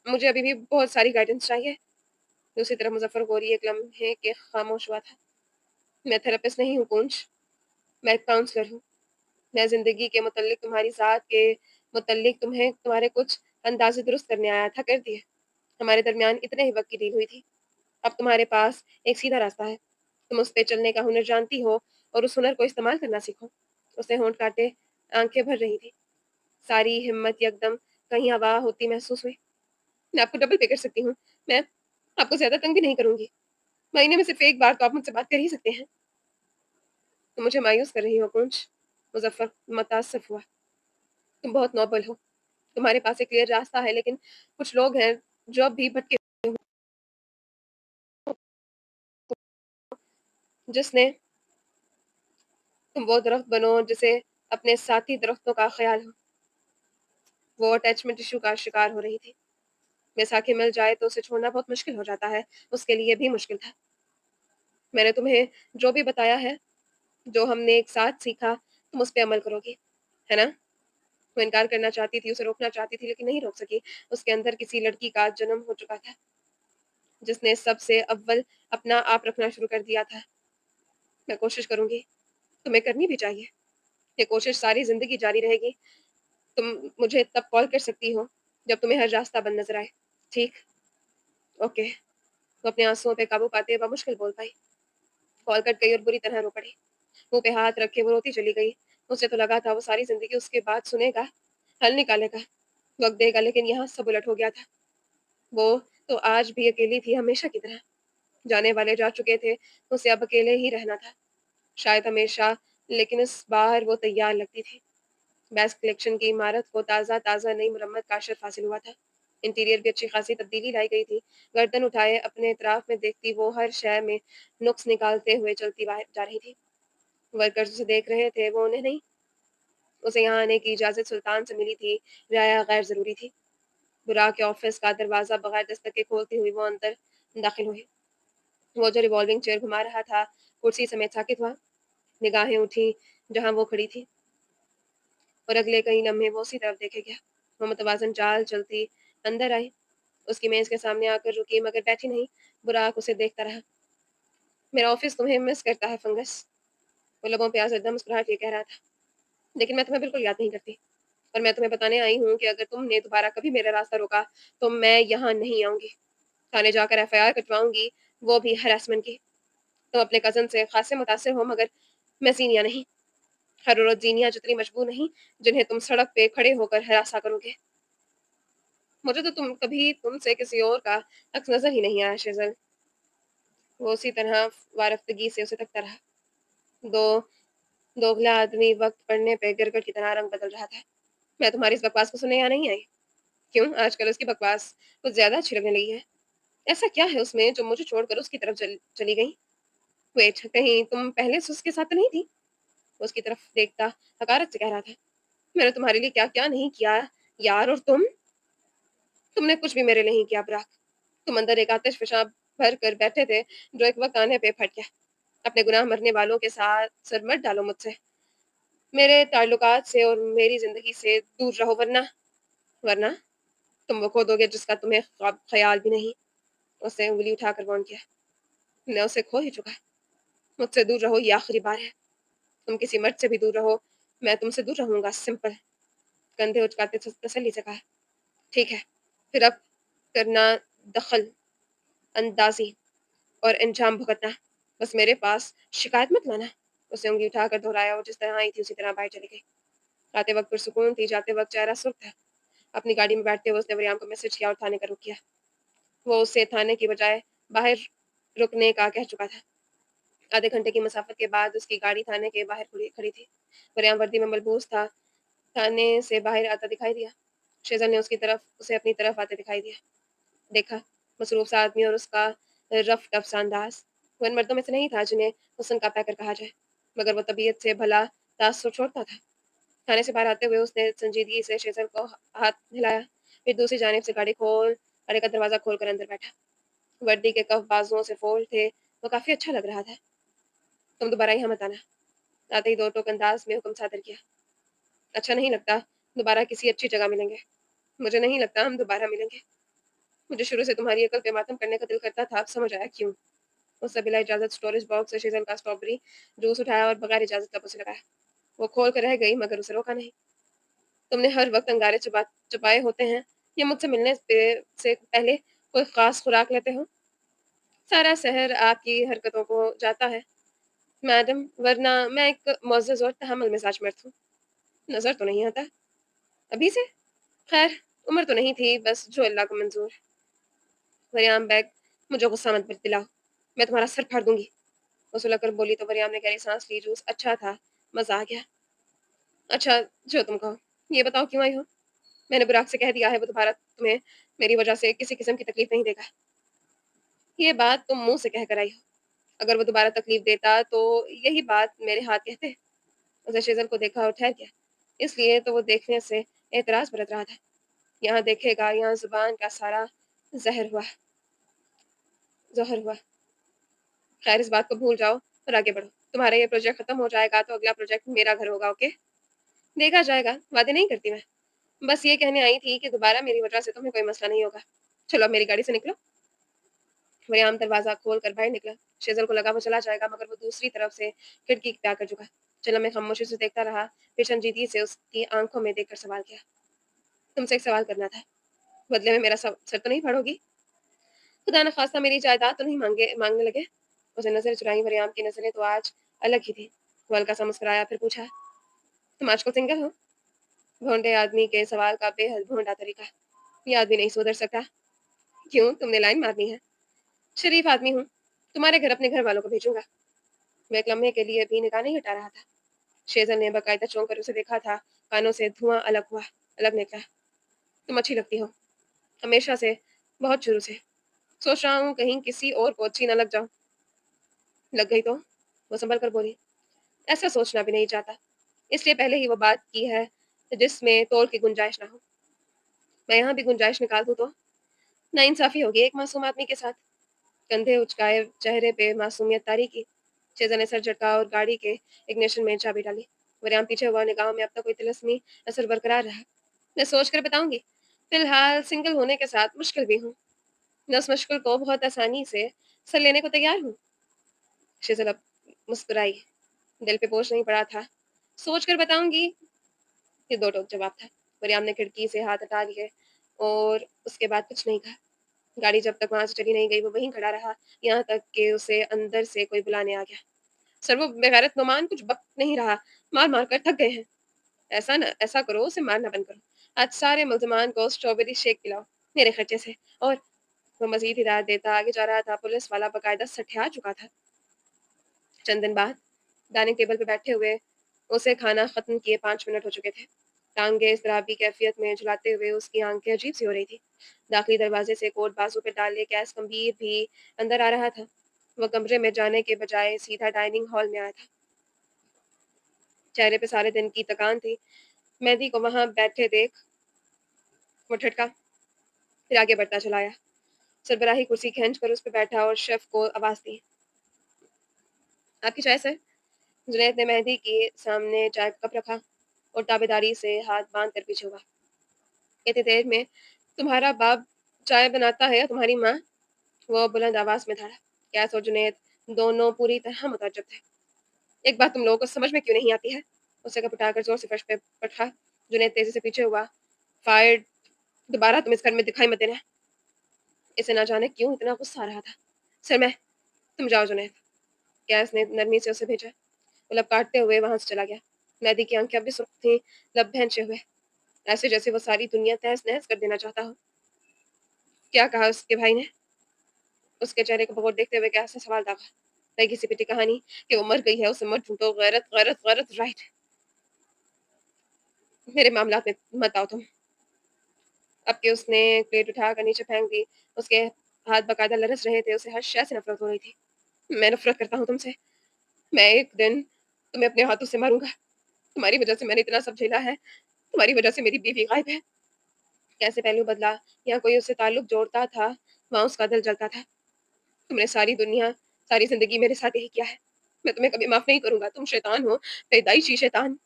मुझे अभी भी बहुत सारी गाइडेंस चाहिए। दूसरी तरफ मुज़फ़्फ़र गौरी एक लम्हे के ख़ामोश हुआ था। मैं थेरेपिस्ट नहीं हूँ कूंज, मैं एक काउंसलर हूँ। मैं ज़िंदगी के मुतल्लिक़ तुम्हारी ज़ात के मुतल्लिक़ तुम्हें तुम्हारे कुछ अंदाज़े दुरुस्त करने आया था, कर दिए। हमारे दरमियान इतने ही वक़्त की डील हुई थी। अब तुम्हारे पास एक सीधा रास्ता है। तुम उस पे चलने का हुनर जानती हो और उस हुनर को इस्तेमाल करना सीखो। उसने होंठ काटे, आँखें भर रही थी। सारी हिम्मत यकदम कहीं हवा होती महसूस हुई। मैं आपको डबल पे कर सकती हूँ। मैं आपको ज़्यादा तंग भी नहीं करूँगी। महीने में सिर्फ़ एक बार तो आप मुझसे बात कर ही सकते हैं। तुम मुझे मायूस कर रही हो कूंज। मुज़फ़्फ़र मुतअस्सिफ़ हुआ। तुम बहुत नोबल हो। तुम्हारे पास एक क्लियर रास्ता है लेकिन कुछ लोग हैं जो अब भी भटके जिसने तुम वो दरख्त बनो जिसे अपने साथी दरख्तों का ख़्याल हो। वो अटैचमेंट इश्यू का शिकार हो रही थी। बैसाखी मिल जाए तो उसे छोड़ना बहुत मुश्किल हो जाता है। उसके लिए भी मुश्किल था। मैंने तुम्हें जो भी बताया है, जो हमने एक साथ सीखा, तुम उस पे अमल करोगी, है ना? वो इनकार करना चाहती थी, उसे रोकना चाहती थी लेकिन नहीं रोक सकी। उसके अंदर किसी लड़की का जन्म हो चुका था, जिसने सबसे अव्वल अपना आप रखना शुरू कर दिया था। मैं कोशिश करूँगी, तुम्हें करनी भी चाहिए। ये कोशिश सारी ज़िंदगी जारी रहेगी। तुम मुझे तब कॉल कर सकती हो, जब तुम्हें हर रास्ता बंद नज़र आए। ठीक? ओके। वो अपने आँसुओं पे काबू पाते बमुश्किल बोल पाई। कॉल कट गई और बुरी तरह रो पड़ी। मुँह पे हाथ रखे वो रोती चली गई। उसे तो लगा था वो सारी ज़िंदगी उसके बात सुनेगा, हल निकालेगा, वक़्त देगा, लेकिन यहाँ सब उलट हो गया था। वो तो आज भी अकेली थी हमेशा की तरह। जाने वाले जा चुके थे, उसे अब अकेले ही रहना था। शायद हमेशा, लेकिन इस बार वो तैयार लगती थी। बेस्ट कलेक्शन की इमारत को ताज़ा-ताज़ा नई मुरम्मत का अशर हासिल हुआ था। इंटीरियर भी अच्छी खासी तब्दीली लाई गई थी। गर्दन उठाए अपने इतराफ में देखती वो हर शय में नुक्स निकालते हुए चलती बाहर जा रही थी। वर्कर्स उसे देख रहे थे, वो उन्हें नहीं। उसे यहाँ आने की इजाज़त सुल्तान से मिली थी, रियाया गैर ज़रूरी थी। बुराक के ऑफ़िस का दरवाज़ा बगैर दस्तक के खोलती हुई वो अंदर दाखिल हुई। वो जो रिवॉल्विंग चेयर घुमा रहा था, कुर्सी समेत साकित हुआ। निगाहें उठी, जहाँ वो खड़ी थी, और अगले कई लम्हे वो उसी तरफ देखे गया। वो मुतवाज़िन चाल चलती अंदर आई, उसकी मेज़ के सामने आकर रुकी, मगर बैठी नहीं। बुराक उसे देखता रहा। मेरा ऑफ़िस तुम्हें मिस करता है फंगस। वो लबों पे आज़रदा मुस्कुराहट ये कह रहा था। लेकिन मैं तुम्हें बिल्कुल याद नहीं करती, और मैं तुम्हें बताने आई हूँ कि अगर तुमने दोबारा कभी मेरा रास्ता रोका, तो मैं यहाँ नहीं आऊँगी। थाने जाकर एफ़आईआर कटवाऊँगी, वो भी हैरेसमेंट की। तुम अपने कज़न से ख़ासे मुतासिर हो, मगर मैं ज़ीनिया नहीं। हर रोज़ ज़ीनिया जितनी मजबूर नहीं, जिन्हें तुम सड़क पे खड़े होकर हरासा करोगे। मुझे तो तुमसे किसी और का अक्स नज़र ही नहीं आया शेज़ल। वो उसी तरह वारफ्तगी से उसे तकता रहा। दो दोगला आदमी वक़्त पड़ने पे गिरगिट की तरह रंग बदल रहा था। मैं तुम्हारी इस बकवास को सुनने यहाँ नहीं आई। क्यों? आजकल उसकी बकवास कुछ ज़्यादा अच्छी लगने लगी है। ऐसा क्या है उसमें जो मुझे छोड़कर उसकी तरफ चली गई? वेट, कहीं तुम पहले से उसके साथ तो नहीं थी? वो उसकी तरफ देखता हकारत से कह रहा था। मैंने तुम्हारे लिए क्या-क्या नहीं किया यार, और तुमने कुछ भी मेरे लिए नहीं किया पराग। तुम अंदर एक आतिश-फ़िशां भर कर बैठे थे, जो एक वक़्त आने पे फट गया। अपने गुनाह मरने वालों के साथ सर मत डालो मुझसे। मेरे ताल्लुकात से और मेरी ज़िंदगी से दूर रहो, वरना वरना तुम वो खो दोगे जिसका तुम्हें ख्वाब ख़याल भी नहीं। उसने उँगली उठाकर वार्न किया। मैं उसे खो ही चुका। मुझसे दूर रहो, ये आखिरी बार है। तुम किसी मर्द से भी दूर रहो, मैं तुमसे दूर रहूँगा, सिंपल। कंधे उचकाते तसल्ली से कहा। ठीक है, फिर अब करना दखल अंदाज़ी और अंजाम भुगतना। बस मेरे पास शिकायत मत लाना। उसने उँगली उठाकर दोहराया, और जिस तरह आई थी उसी तरह बाहर चली गई। आते वक़्त पुरसुकून थी, जाते वक़्त चेहरा सुर्ख़ था। अपनी गाड़ी में बैठते हुए उसने मरियम को मैसेज किया और थाने का रुख किया। वो उसे थाने की बजाय बाहर रुकने का कह चुका था। आधे घंटे की मसाफ़त के बाद उसकी गाड़ी थाने के बाहर खड़ी थी। मरियम वर्दी में मलबूस था, थाने से बाहर आता दिखाई दिया। शेज़ल ने उसे अपनी तरफ आते दिखाई दिया। देखा, मसरूफ़ सा आदमी और उसका रफ़-टफ़ सा अंदाज़। वो इन मर्दों में से नहीं था जिन्हें हुस्न का पैकर कहा जाए, मगर वो तबीयत से भला तासुर छोड़ता था। थाने से बाहर आते हुए उसने संजीदगी से शेज़ल को हाथ हिलाया, फिर दूसरी जानिब से गाड़ी का दरवाज़ा खोलकर अंदर बैठा। वर्दी के कफ़ बाजुओं से फ़ोल्ड थे, वो काफ़ी अच्छा लग रहा था। तुम दोबारा यहाँ मत आना। आते ही दो टोक अंदाज़ में हुक्म सादर किया। अच्छा नहीं लगता, दोबारा किसी अच्छी जगह मिलेंगे। मुझे नहीं लगता हम दोबारा मिलेंगे। मुझे शुरू से तुम्हारी अकल पे मातम करने का दिल करता था, अब समझ आया क्यों। उसने बिला इजाज़त स्टोरेज बॉक्स से शेज़ल का स्ट्रॉबेरी जूस उठाया और बगैर इजाज़त लबों से लगाया। वो खोल कर रह गई, मगर उसे रोका नहीं। तुमने हर वक़्त अंगारे छुपाए होते हैं, या मुझसे मिलने से पहले कोई ख़ास खुराक लेते हो? सारा शहर आपकी हरकतों को जाता है, मैडम, वरना मैं एक मुअज़्ज़ज़ और तहम्मुल मिज़ाज मर्द हूँ। नज़र तो नहीं आता। अभी से? खैर, उम्र तो नहीं थी, बस जो अल्लाह को मंज़ूर। मरियम बेग, मुझे गुस्सा मत दिलाओ। मैं तुम्हारा सर फाड़ दूँगी। वो सुलग कर बोली तो मरियम ने गहरी साँस ली। जूस अच्छा था, मज़ा आ गया। अच्छा, जो तुम कहो। ये बताओ क्यों आई हो? मैंने बुराक से कह दिया है वो दोबारा तुम्हें मेरी वज़ह से किसी किस्म की तकलीफ़ नहीं देगा। ये बात तुम मुँह से कह कर आई हो। अगर वो दोबारा तकलीफ़ देता तो यही बात मेरे हाथ कहते। उसने शेज़ल को देखा और ठहर गया। इसलिए तो वो देखने से एतराज़ बरत रहा था। यहाँ देखेगा, यहाँ ज़ुबान का सारा ज़हर हुआ ज़ोहर हुआ। ख़ैर, इस बात को भूल जाओ और आगे बढ़ो। तुम्हारा ये प्रोजेक्ट ख़त्म हो जाएगा तो अगला प्रोजेक्ट मेरा घर होगा, ओके? देखा जाएगा, वादे नहीं करती मैं। बस ये कहने आई थी कि दोबारा मेरी वज़ह से तुम्हें कोई मसला नहीं होगा। चलो अब मेरी गाड़ी से निकलो। वयाम दरवाज़ा खोल कर बाहर निकला। शेज़ल को लगा वो चला जाएगा, मगर वो दूसरी तरफ से खिड़की पे आकर झुका। चला मैं खामोशी से देखता रहा, फिर संजीदगी से उसकी आँखों में देखकर सवाल किया। तुमसे एक सवाल करना था। बदले में मेरा सर तो नहीं फाड़ोगी? खुदा न ख़ास्ता मेरी जायदाद तो नहीं माँगने लगे? उसने नज़र चुराई। मरियम की नज़रें तो आज अलग ही थी। वो हल्का सा मुस्कुराया, फिर पूछा, तुम आजकल सिंगल हो? भोंडे आदमी के सवाल का बेहद भोंडा तरीका। ये आदमी नहीं सुधर सकता। क्यों? तुमने लाइन मारनी है? शरीफ आदमी हूँ। तुम्हारे घर अपने घर वालों को भेजूँगा। वह एक लम्हे के लिए भी निगाह नहीं हटा रहा था। शेज़ल ने बाकायदा चौंक कर उसे देखा था। कानों से धुआँ अलग निकला। तुम अच्छी लगती हो, हमेशा से, बहुत शुरू से। सोच रहा हूँ कहीं किसी और को अच्छी न लग जाऊँ। लग गई तो? वो सँभल कर बोली। ऐसा सोचना भी नहीं चाहता। इसलिए पहले ही वो बात की है जिसमें तोड़ की गुंजाइश ना हो। मैं यहाँ भी गुंजाइश निकाल दूँ तो नाइंसाफ़ी होगी एक मासूम आदमी के साथ। कंधे उचकाए, चेहरे पे मासूमियत तारी की। शेज़ा ने सर झटका और गाड़ी के इग्निशन में चाबी डाली। वरयाम पीछे हुआ, निगाहों में अब तक कोई तिलस्मी असर बरकरार रहा। मैं सोच कर बताऊँगी। फ़िलहाल सिंगल होने के साथ मुश्किल भी हूँ। मैं उस मुश्किल को बहुत आसानी से सर लेने को तैयार हूँ। शेज़ल अब मुस्कुराई। दिल पे बोझ नहीं पड़ा था। सोच कर बताऊँगी, ये दो टोक जवाब था। मरियम ने खिड़की से हाथ हटा लिए और उसके बाद कुछ नहीं कहा। गाड़ी जब तक वहाँ से चली नहीं गई, वो वहीं खड़ा रहा, यहाँ तक कि उसे अंदर से कोई बुलाने आ गया। सर, वो बेगैरत नुमान कुछ वक़्त नहीं रहा, मार-मार कर थक गए हैं। ऐसा करो, उसे मारना बंद करो। आज सारे मुल्ज़िमान को स्ट्रॉबेरी शेक पिलाओ, मेरे खर्चे से। और वो मज़ीद हिदायत देता आगे जा रहा था। पुलिस वाला बाकायदा सठिया चुका था। चंद दिन बाद डाइनिंग टेबल पे बैठे हुए उसे खाना ख़त्म किए 5 मिनट हो चुके थे। टाँगें इज़्तिराबी कैफ़ियत में झुलाते हुए उसकी आँखें अजीब-सी हो रही थी। दाख़िली दरवाज़े से कोट बाजू पे डाले गैस गंभीर भी अंदर आ रहा था। वो कमरे में जाने के बजाय सीधा डाइनिंग हॉल में आया था। चेहरे पे सारे दिन की थकान थी। मेहदी को वहाँ बैठे देख वो ठटका, फिर आगे बढ़ता चला आया। सरबराही कुर्सी खींच कर उस पे बैठा और शेफ़ को आवाज़ दी, "आपकी चाय सर?" जुनैद ने मेहदी के सामने चाय का कप रखा और ताबेदारी से हाथ बांध कर पीछे हुआ। "इतनी देर में तुम्हारा बाप चाय बनाता है या तुम्हारी माँ?" वो बुलंद आवाज़ में था। कैस और जुनैद दोनों पूरी तरह मुतअज्जब थे। "एक बात तुम लोगों को समझ में क्यों नहीं आती है?" उसे कप उठाकर ज़ोर से फर्श पे पटका। जुनैद तेज़ी से पीछे हुआ। "फायर्ड! दोबारा तुम इस घर में दिखाई मत देना।" इसे ना जाने क्यों इतना गुस्सा आ रहा था। "सर मैं" "तुम जाओ जुनैद।" कैस ने नरमी से उसे भेजा। वो लब काटते हुए वहाँ से चला गया। मेहदी की आँखें अब भी सुर्ख थीं, लब भैंचे हुए, ऐसे जैसे वो सारी दुनिया तहस-नहस कर देना चाहता हो। क्या कहा उसके भाई ने? उसके चेहरे को बगौर देखते हुए कैस ने सवाल दागा। "वही घिसी-पिटी कहानी कि वो मर गई है, उसे मत ढूँढो, गैरत, गैरत, गैरत, राइट। मेरे मामलात में मत आओ तुम।" अब कि उसने प्लेट उठाकर नीचे फेंक दी, उसके हाथ बाकायदा लरज़ रहे थे, उसे हर शय से नफ़रत हो रही थी। "मैं नफ़रत करता हूँ तुमसे। मैं एक दिन तुम्हें अपने हाथों से मारूँगा। तुम्हारी वज़ह से मैंने इतना सब झेला है, तुम्हारी वज़ह से मेरी बीवी गायब है।" कैसे पहलू बदला, या कोई उससे ताल्लुक जोड़ता था, वहाँ उसका दिल जलता था। "तुमने सारी दुनिया, सारी ज़िंदगी मेरे साथ यही किया है। मैं तुम्हें कभी माफ़ नहीं करूँगा, तुम शैतान हो, पैदाइशी शैतान।"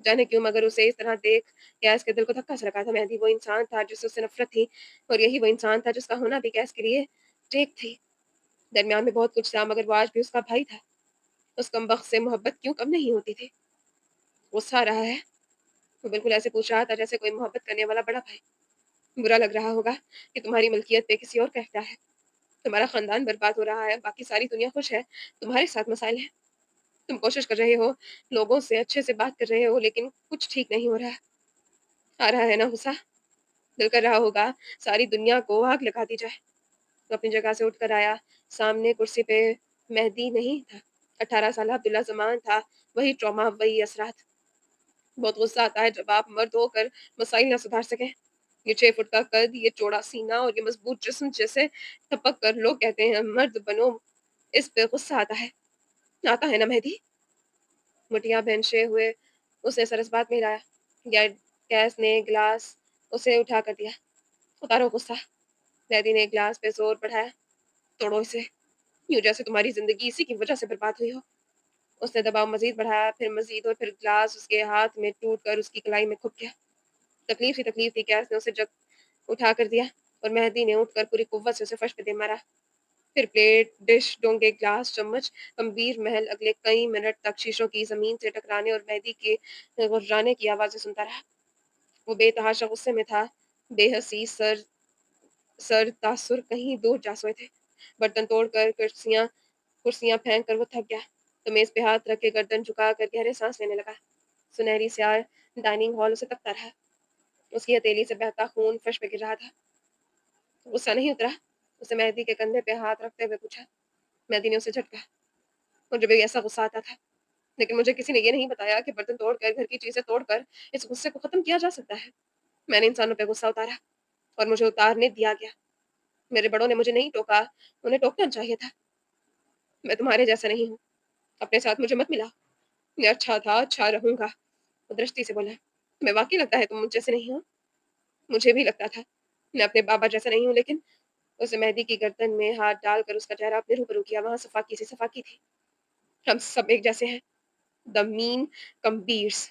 जाने क्यों मगर उसे इस तरह देख गैस के दिल को धक्का सा लगा था। मेहदी वो इंसान था जिससे उसे नफ़रत थी, और यही वो इंसान था जिसका होना भी गैस के लिए टेक थी। दरमियान में बहुत कुछ था, मगर वो आज भी उसका भाई था। उस कमबख्त से मोहब्बत क्यों कम नहीं होती थी? गुस्सा आ रहा है? वो बिल्कुल ऐसे पूछ रहा था जैसे कोई मोहब्बत करने वाला बड़ा भाई। बुरा लग रहा होगा कि तुम्हारी मलकियत पे किसी और का इख्तियार है। तुम्हारा ख़ानदान बर्बाद हो रहा है, बाकी सारी दुनिया खुश है, तुम्हारे साथ मसाइल हैं। तुम कोशिश कर रहे हो, लोगों से अच्छे से बात कर रहे हो, लेकिन कुछ ठीक नहीं हो रहा। आ रहा है ना गुस्सा? दिल कर रहा होगा सारी दुनिया को आग लगा दी जाए। वो अपनी जगह से उठकर आया। सामने कुर्सी पे मेहदी नहीं था, 18 साला अब्दुल्ला ज़मान था। वही ट्रॉमा, वही असरात। बहुत गुस्सा आता है जब आप मर्द होकर मसाइल ना सुधार सकें। ये 6 फुट का कद, ये चौड़ा सीना और ये मजबूत जिस्म जिसे थपक कर लोग कहते हैं मर्द बनो, इस पे गुस्सा आता है। आता है ना मेहदी? मुठियाँ भैंसे हुए उसने सरसबात में हिलाया। गैस ने गिलास उसे उठा कर दिया। "उतारो गुस्सा।" मेहदी ने गिलास पे ज़ोर बढ़ाया। "तोड़ो इसे, यूँ जैसे तुम्हारी ज़िंदगी इसी की वजह से बर्बाद हुई हो।" उसने दबाव मज़ीद बढ़ाया, फिर मज़ीद, और फिर गिलास उसके हाथ में टूट कर उसकी कलाई में खुप गया। तकलीफ़ ही तकलीफ़ थी। गैस ने उसे जब उठा कर दिया और मेहदी ने उठकर पूरी कुव्वत से उसे फर्श पे दे मारा। फिर प्लेट, डिश, डोंगे, ग्लास, चम्मच, गंभीर महल अगले कई मिनट तक शीशों की ज़मीन से टकराने और मेहदी के गुर्राने की आवाज़ें सुनता रहा। वो बेतहाशा गुस्से में था, बेहसी, सर तासुर कहीं दूर जा सोए थे। बर्तन तोड़कर, कुर्सियाँ फेंक कर वो थक गया, तो मेज़ पे हाथ रख के गर्दन झुकाकर गहरे साँस लेने लगा। सुनहरी स्याह डाइनिंग हॉल उसे तकता रहा। उसकी हथेली से बहता खून फर्श पे गिर रहा था। गुस्सा नहीं उतरा? उसने मेहदी के कंधे पे हाथ रखते हुए पूछा। मेहदी ने उसे झटका। मुझे भी ऐसा गुस्सा आता था, लेकिन मुझे किसी ने ये नहीं बताया कि बर्तन तोड़कर, घर की चीज़ें तोड़कर इस गुस्से को ख़त्म किया जा सकता है। मैंने इंसानों पे गुस्सा उतारा और मुझे उतारने दिया गया। मेरे बड़ों ने मुझे नहीं टोका, उन्हें टोकना चाहिए था। मैं तुम्हारे जैसा नहीं हूँ, अपने साथ मुझे मत मिलाओ। मैं अच्छा था, अच्छा रहूँगा। वो दृष्टि से बोला। तुम्हें वाक़ई लगता है तुम मुझ जैसे नहीं हो? मुझे भी लगता था। मैं अपने बाबा जैसा नहीं हूँ, लेकिन उसने मेहदी की गर्दन में हाथ डालकर उसका चेहरा अपने रूबरू किया। वहाँ सफ़ाकी सी सफ़ाकी थी। ہم سب ایک جیسے ہیں، the mean کمبیرس۔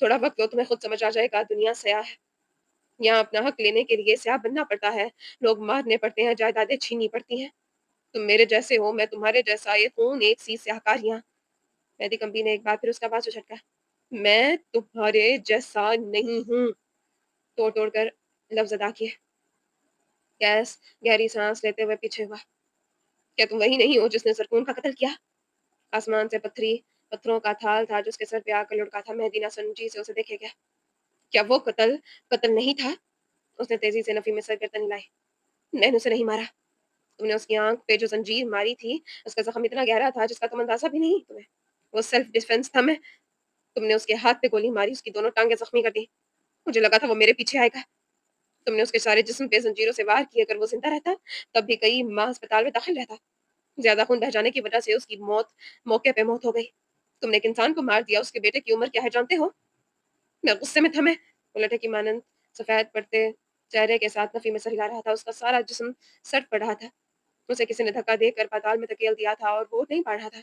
تھوڑا وقت دو تمہیں خود سمجھ آ جائے گا، دنیا سیاہ ہے، یہاں اپنا حق لینے کے لیے سیاہ بننا پڑتا ہے، لوگ مارنے پڑتے ہیں، جائیدادیں چھینی پڑتی ہیں۔ تم میرے جیسے ہو، میں تمہارے جیسا، یہ خون ایک سی سیاہ کاریاں۔ مہدی کمبی نے ایک بار پھر اس کا آواز اچھٹکا، میں تمہارے جیسا نہیں ہوں، توڑ توڑ کر لفظ ادا کیے۔ گیس گہری سانس لیتے ہوئے پیچھے ہوا، کیا تم وہی نہیں ہو جس نے سرکون کا قتل کیا؟ آسمان سے پتھروں کا تھال تھا جو اس کے سر پہ آ کر لڑکا تھا۔ مہدی نہ سمجھی سے اسے دیکھے گیا، کیا وہ قتل نہیں تھا؟ اس نے تیزی سے نفی میں سر گردن ہلائی، میں نے اسے نہیں مارا، تم نے اس کی آنکھ پہ جو زنجیر ماری تھی اس کا زخم اتنا گہرا تھا جس کا تم اندازہ بھی نہیں تمہیں، وہ سیلف ڈیفense تھا۔ میں تم نے اس کے ہاتھ پہ گولی ماری، اس کی دونوں ٹانگیں زخمی کر دی، مجھے لگا تھا وہ میرے پیچھے آئے گا، تم نے اس کے سارے جسم پہ زنجیروں سے وار کیے، اگر وہ زندہ رہتا تب بھی کئی ماہ اسپتال میں داخل رہتا، زیادہ خون بہ جانے کی وجہ سے اس کی موقع پہ موت ہو گئی۔ تم نے ایک انسان کو مار دیا، اس کے بیٹے کی عمر کیا ہے جانتے ہو؟ میں غصے میں تھا، میں الٹے کی مانند سفید پڑتے چہرے کے ساتھ نفی میں سر ہلا رہا تھا، اس کا سارا جسم سٹ پڑ رہا تھا، اسے کسی نے دھکا دے کر پاتال میں دھکیل دیا تھا اور وہ نہیں پا رہا تھا۔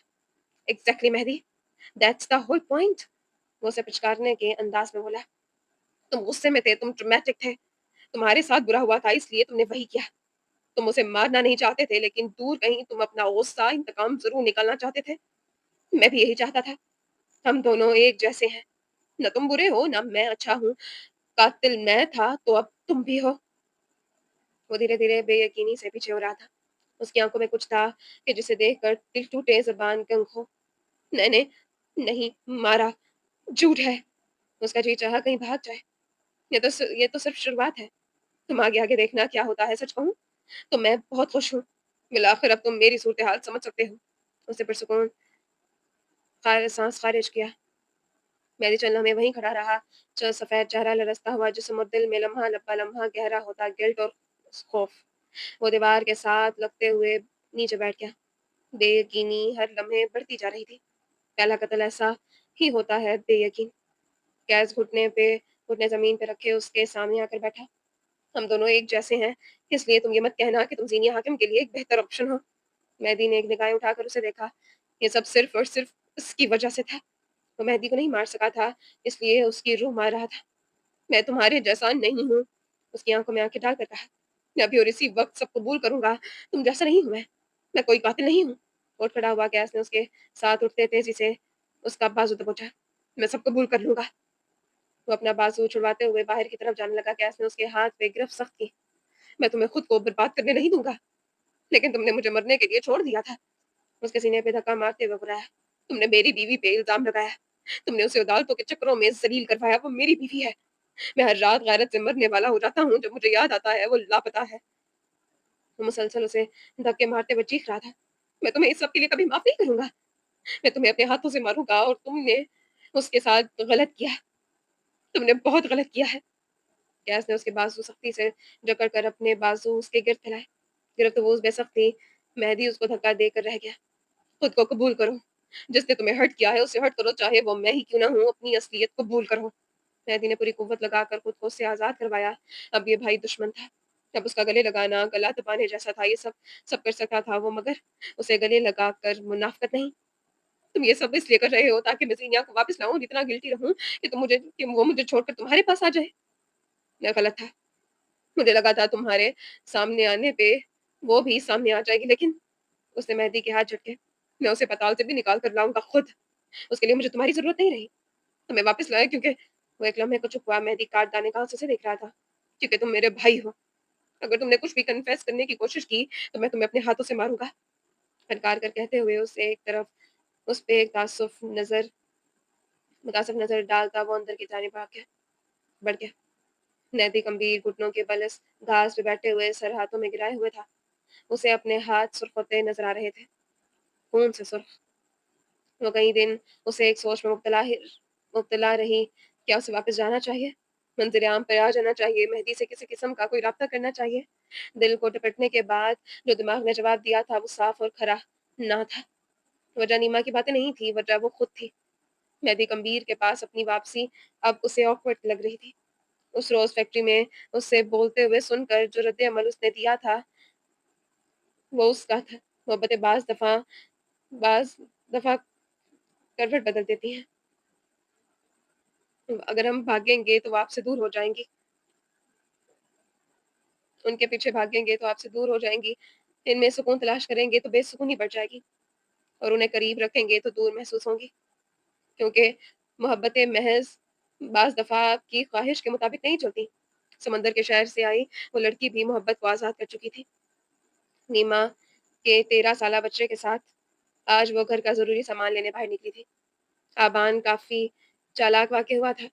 Exactly Mehdi, that's the whole point, وہ اسے پچکارنے کے انداز میں بولا۔ تم غصے میں تھے، تم ڈرامیٹک تھے، تمہارے ساتھ برا ہوا تھا اس لیے تم نے وہی کیا، تم اسے مارنا نہیں چاہتے تھے لیکن دور کہیں تم اپنا غصہ انتقام ضرور نکالنا چاہتے تھے، میں بھی یہی چاہتا تھا، ہم دونوں ایک جیسے ہیں، نہ تم برے ہو نہ میں اچھا ہوں، قاتل میں تھا تو اب تم بھی ہو۔ وہ دھیرے دھیرے بے یقینی سے پیچھے ہو رہا تھا، اس کی آنکھوں میں کچھ تھا کہ جسے دیکھ کر دل ٹوٹے، زبان گنگ ہو۔ میں نے نہیں مارا، جھوٹ ہے۔ اس کا جی چاہا کہیں بھاگ جائے، یہ تو صرف شروعات ہے، تم آگے آگے دیکھنا کیا ہوتا ہے۔ سچ کہوں تو میں بہت خوش ہوں، بالآخر اب تم میری صورتحال سمجھ سکتے ہو۔ اسے پرسکون سانس خارج کیا، میری چلنا میں وہیں کھڑا رہا، جو سفید چہرہ لرزتا ہوا جسم اور دل میں لمحہ لبا لمحہ گہرا ہوتا گلٹ اور خوف۔ وہ دیوار کے ساتھ لگتے ہوئے نیچے بیٹھ گیا، بے یقینی ہر لمحے بڑھتی جا رہی تھی۔ پہلا قتل ایسا ہی ہوتا ہے، بے یقین۔ گیس گھٹنے زمین پہ رکھے اس کے سامنے آ کر بیٹھا، ہم دونوں ایک جیسے ہیں، اس لیے تم یہ مت کہنا کہ تم زینی حاکم کے لیے ایک بہتر آپشن ہو۔ مہدی نے ایک نگاہیں اٹھا کر اسے دیکھا، یہ سب صرف اور صرف اس کی وجہ سے تھا، وہ مہدی کو نہیں مار سکا تھا اس لیے اس کی روح مار رہا تھا۔ میں تمہارے جیسا نہیں ہوں، اس کی آنکھوں میں آنکھیں ڈال کر کہا، میں ابھی اور اسی وقت سب قبول کروں گا، تم جیسا نہیں ہوں، میں کوئی قاتل نہیں ہوں۔ اٹھ کھڑا ہوا گیس نے اس کے ساتھ اٹھتے تیزی سے اس کا بازو دبوچا، میں سب قبول کر لوں گا۔ وہ اپنا بازو چھڑواتے ہوئے باہر کی طرف جانے لگا، گیس نے اس کے ہاتھ پہ گرفت سخت کی، میں تمہیں خود کو برباد کرنے نہیں دوں گا، لیکن تم نے مجھے مرنے کے لیے چھوڑ دیا تھا۔ اس کے سینے پہ دھکا مارتے ہوئے بلایا، تم نے میری بیوی پہ الزام لگایا، تم نے اسے عدالتوں کے چکروں میں ذلیل کروایا، وہ میری بیوی ہے، میں ہر رات غیرت سے مرنے والا ہو جاتا ہوں جب مجھے یاد آتا ہے وہ لاپتہ ہے۔ وہ مسلسل اسے دھکے مارتے ہوئے چیخ رہا تھا، میں تمہیں اس سب کے لیے کبھی معاف نہیں کروں گا، میں تمہیں اپنے ہاتھوں سے ماروں گا، اور تم نے اس کے ساتھ غلط کیا، تم نے بہت غلط کیا ہے۔ گیس نے اس کے بازو سختی سے جکڑ کر اپنے بازو اس کے گرد پھیلائے، گرفتگو بے سخت تھی۔ مہدی اس کو دھکا دے کر رہ گیا، خود کو قبول کرو، جس نے تمہیں ہرٹ کیا ہے اسے ہرٹ کرو، چاہے وہ میں ہی کیوں نہ ہوں، اپنی اصلیت قبول کرو۔ مہدی نے پوری قوت لگا کر خود کو اس سے آزاد کروایا، اب یہ بھائی دشمن تھا، اب اس کا گلے لگانا گلا دبانے جیسا تھا، یہ سب کر سکتا تھا وہ، مگر اسے گلے لگا کر منافقت نہیں۔ تم یہ سب اس لیے کر رہے ہو تاکہ میں زینیا کو واپس لاؤں، اتنا گلٹی رہوں کہ وہ مجھے چھوڑ کر تمہارے پاس آ جائے۔ میں غلط تھا، مجھے لگا تھا تمہارے سامنے آنے پہ وہ بھی سامنے آ جائے گی، لیکن اس نے مہدی کے ہاتھ جھٹکے، میں اسے پتال سے بھی نکال کر لاؤں گا خود، اس کے لیے مجھے تمہاری ضرورت نہیں رہی، تمہیں واپس لایا کیونکہ وہ ایک لمحے کو چپ ہوا، مہدی کاٹ دانے کا اسے دیکھ رہا تھا، کیونکہ تم میرے بھائی ہو، اگر تم نے کچھ بھی کنفیس کرنے کی کوشش کی تو میں تمہیں اپنے ہاتھوں سے ماروں گا۔ پھٹکار کر کہتے ہوئے اسے ایک طرف اس پہ ایک متاسف نظر ڈالتا وہ اندر کی جانب بڑھ گیا۔ نیدی گمبھیر گھٹنوں کے بل اس گھاس پہ بیٹھے ہوئے سر ہاتھوں میں گرائے ہوئے تھا، اسے اپنے ہاتھ سرخ ہوتے نظر آ رہے تھے، خون سے سرخ۔ وہ کئی دن اسے ایک سوچ میں مبتلا رہی، کیا اسے واپس جانا چاہیے، منظر عام پر آ جانا چاہیے، مہدی سے کسی قسم کا کوئی رابطہ کرنا چاہیے؟ دل کو ٹپٹنے کے بعد جو دماغ نے جواب دیا تھا وہ صاف اور کھرا نہ تھا، وجہ نیما کی باتیں نہیں تھی، وجہ وہ خود تھی۔ مہدی کمبیر کے پاس اپنی واپسی اب اسے آکورڈ لگ رہی تھی، اس روز فیکٹری میں اس سے بولتے ہوئے سن کر جو رد عمل اس نے دیا تھا وہ اس کا تھا، محبت بعض दफ़ा करवट बदल देती हैं। अगर हम भागेंगे तो वो आपसे दूर हो जाएँगी, उनके पीछे भागेंगे तो आपसे दूर हो जाएँगी, इनमें सुकून तलाश करेंगे तो बेसुकूनी बढ़ जाएगी और उन्हें करीब रखेंगे तो दूर महसूस होंगी। क्योंकि मोहब्बतें महज़ बाज़ दफ़ा आपकी ख़्वाहिश के मुताबिक नहीं चलती। समंदर के शहर से आई वो लड़की भी मोहब्बत को आज़ाद कर चुकी थी। नीमा के 13 साला बच्चे के साथ आज वो घर का ज़रूरी सामान लेने बाहर निकली थी। आबान काफ़ी चालाक वाक़ई हुआ था।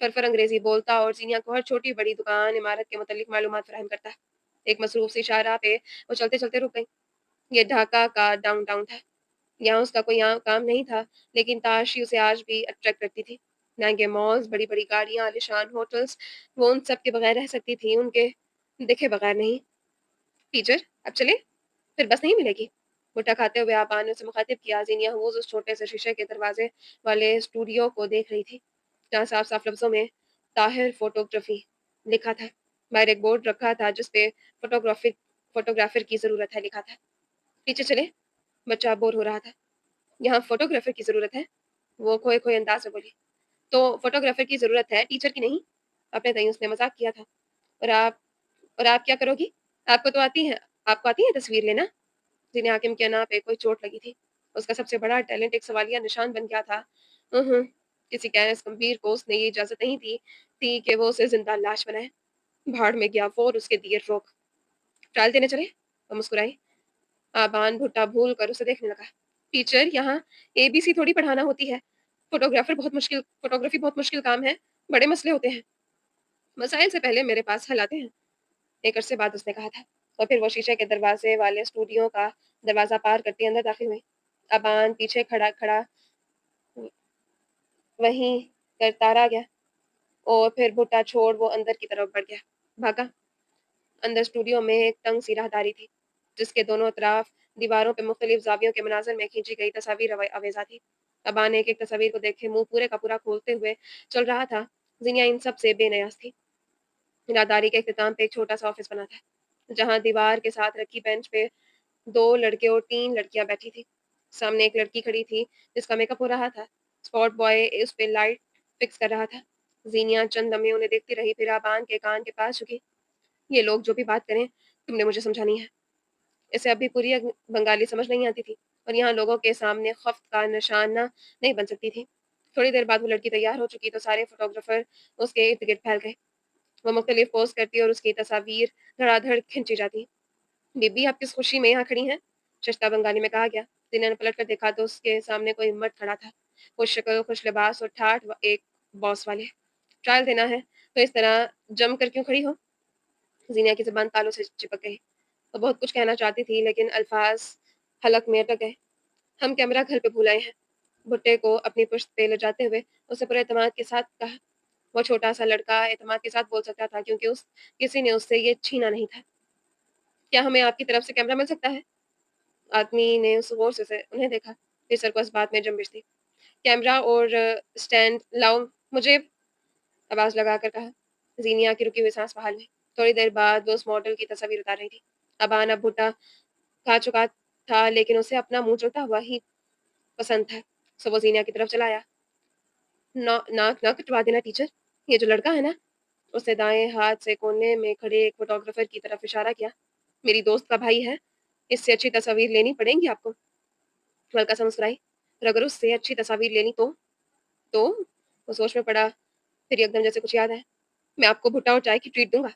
फर अंग्रेज़ी बोलता और ज़ीनिया को हर छोटी-बड़ी दुकान, इमारत के मुतल्लिक़ मालूमात फ़राहम करता। एक मसरूफ़ सी इशारा पे वो चलते-चलते रुक गईं। ये ढाका का डाउनटाउन था। यहाँ उसका कोई यहाँ काम नहीं था, लेकिन ताशी उसे आज भी अट्रैक्ट करती थी। महँगे मॉल्स, बड़ी-बड़ी गाड़ियाँ, आलीशान होटल्स, वो उन सब के बगैर रह सकती थी, उनके दिखे बगैर नहीं। टीचर, अब चलें? फिर बस नहीं मिलेगी। गुटखा खाते हुए आबान ने उसे मुखातिब किया। ज़ीनिया हूज़ उस छोटे से शीशे के दरवाज़े वाले स्टूडियो को देख रही थी, जहाँ साफ-साफ लफ्ज़ों में ताहिर फ़ोटोग्राफ़ी लिखा था। बाहर एक बोर्ड रखा था जिस पे फ़ोटोग्राफ़र की ज़रूरत है लिखा था। पीछे चलें? बच्चा बोर हो रहा था। यहाँ फ़ोटोग्राफ़र की ज़रूरत है? वो खोए-खोए अंदाज़ में बोली। तो फ़ोटोग्राफ़र की ज़रूरत है, टीचर की नहीं? अपने तईं उसने मज़ाक किया था। और आप और आप क्या करोगी? आपको आती है तस्वीर लेना? जिन्हें हाकिम के अना पे कोई चोट लगी थी। उसका सबसे बड़ा टैलेंट एक सवालिया निशान बन गया था। उहुँ, किसी गैस गंभीर को उसने ये इजाज़त नहीं दी थी कि वो उसे ज़िंदा लाश बनाए। भाड़ में गया वो और उसके दिए रोक। ट्रायल देने चले? वो मुस्कुराई। आबान भुट्टा भूल कर उसे देखने लगा। टीचर, यहाँ एबीसी थोड़ी पढ़ाना होती है। फ़ोटोग्राफ़ी बहुत मुश्किल काम है। बड़े मसले होते हैं। मसाइल से पहले मेरे पास हल आते हैं। एक अरसे बाद उसने कहा था। और फिर वो शीशे के दरवाज़े वाले स्टूडियो का दरवाज़ा पार करती अंदर दाखिल हुई। अबान पीछे खड़ा खड़ा वहीं करतारा गया और फिर भुट्टा छोड़ वो अंदर की तरफ बढ़ गया। भागा। अंदर स्टूडियो में एक तंग सी राहदारी थी, जिसके दोनों तरफ दीवारों पे मुख्तलिफ ज़ावियों के मनाज़िर में खींची गई तस्वीर आवेज़ा थी। अबान एक-एक तस्वीर को देखे मुँह पूरे का पूरा खोलते हुए चल रहा था। ज़िनिया इन सब से बेनियाज़ थी। राहदारी के इख्तिताम पे एक छोटा-सा ऑफ़िस बना था, जहाँ दीवार के साथ रखी बेंच पे 2 लड़के और 3 लड़कियाँ बैठी थीं। सामने एक लड़की खड़ी थी, जिसका मेकअप हो रहा था। स्पॉट बॉय उस पे लाइट फिक्स कर रहा था। ज़ीनिया चंद लम्हे उन्हें देखती रही, फिर आबान के कान के पास झुकी। "ये लोग जो भी बात करें, तुमने मुझे समझानी है।" इसे अभी पूरी बंगाली समझ नहीं आती थी और यहाँ लोगों के सामने खफ़्त का निशाना नहीं बन सकती थी। थोड़ी देर बाद वो लड़की तैयार हो चुकी तो सारे फ़ोटोग्राफ़र उसके इर्द-गिर्द फैल गए। वो मुख्तलिफ पोज़ करती और उसकी तस्वीर धड़ाधड़ खींची जाती। "बीबी, आप किस खुशी में यहाँ खड़ी हैं?" शश्ता बंगाली में कहा गया। ज़ीना ने पलट कर देखा तो उसके सामने कोई मर्द खड़ा था। खुश शक्ल, खुश लिबास और ठाठ एक बॉस वाले। "ट्रायल देना है, तो इस तरह जम कर क्यों खड़ी हो?" ज़ीना की ज़ुबान तालू से चिपक गई। वो बहुत कुछ कहना चाहती थी, लेकिन अल्फ़ाज़ हलक में अटक गए। "हम कैमरा घर पे भूल आए हैं।" भुट्टे को अपनी पुश्त पे ले जाते हुए उसने पूरे एतमाद के साथ कहा। वो छोटा-सा लड़का एतमाद के साथ बोल सकता था क्योंकि उस किसी ने उससे ये छीना नहीं था। "क्या हमें आपकी तरफ से कैमरा मिल सकता है?" आदमी ने उस गौर से उन्हें देखा, फिर सर को इस बात में जंबिश थी। "कैमरा और स्टैंड लाओ मुझे," आवाज़ लगाकर कहा। ज़ीनिया की रुकी हुई साँस बहाल हुई। थोड़ी देर बाद वो उस मॉडल की तस्वीर उतार रही थी। अबान अब भुट्टा खा चुका था, लेकिन उसे अपना मुँह जलता हुआ ही पसंद था। सो वो ज़ीनिया की तरफ चला आया। नाक ना कटवा देना टीचर, ये जो लड़का है ना।" उसने दाएँ हाथ से कोने में खड़े एक फ़ोटोग्राफ़र की तरफ इशारा किया। "मेरी दोस्त का भाई है, इससे अच्छी तस्वीर लेनी पड़ेंगी आपको।" वो हल्का सा मुस्कुराई। "और अगर उससे अच्छी तस्वीर लेनी तो?" "तो?" वो सोच में पड़ा, फिर एकदम जैसे कुछ याद आया। "मैं आपको भुट्टा और चाय की ट्रीट दूँगा।"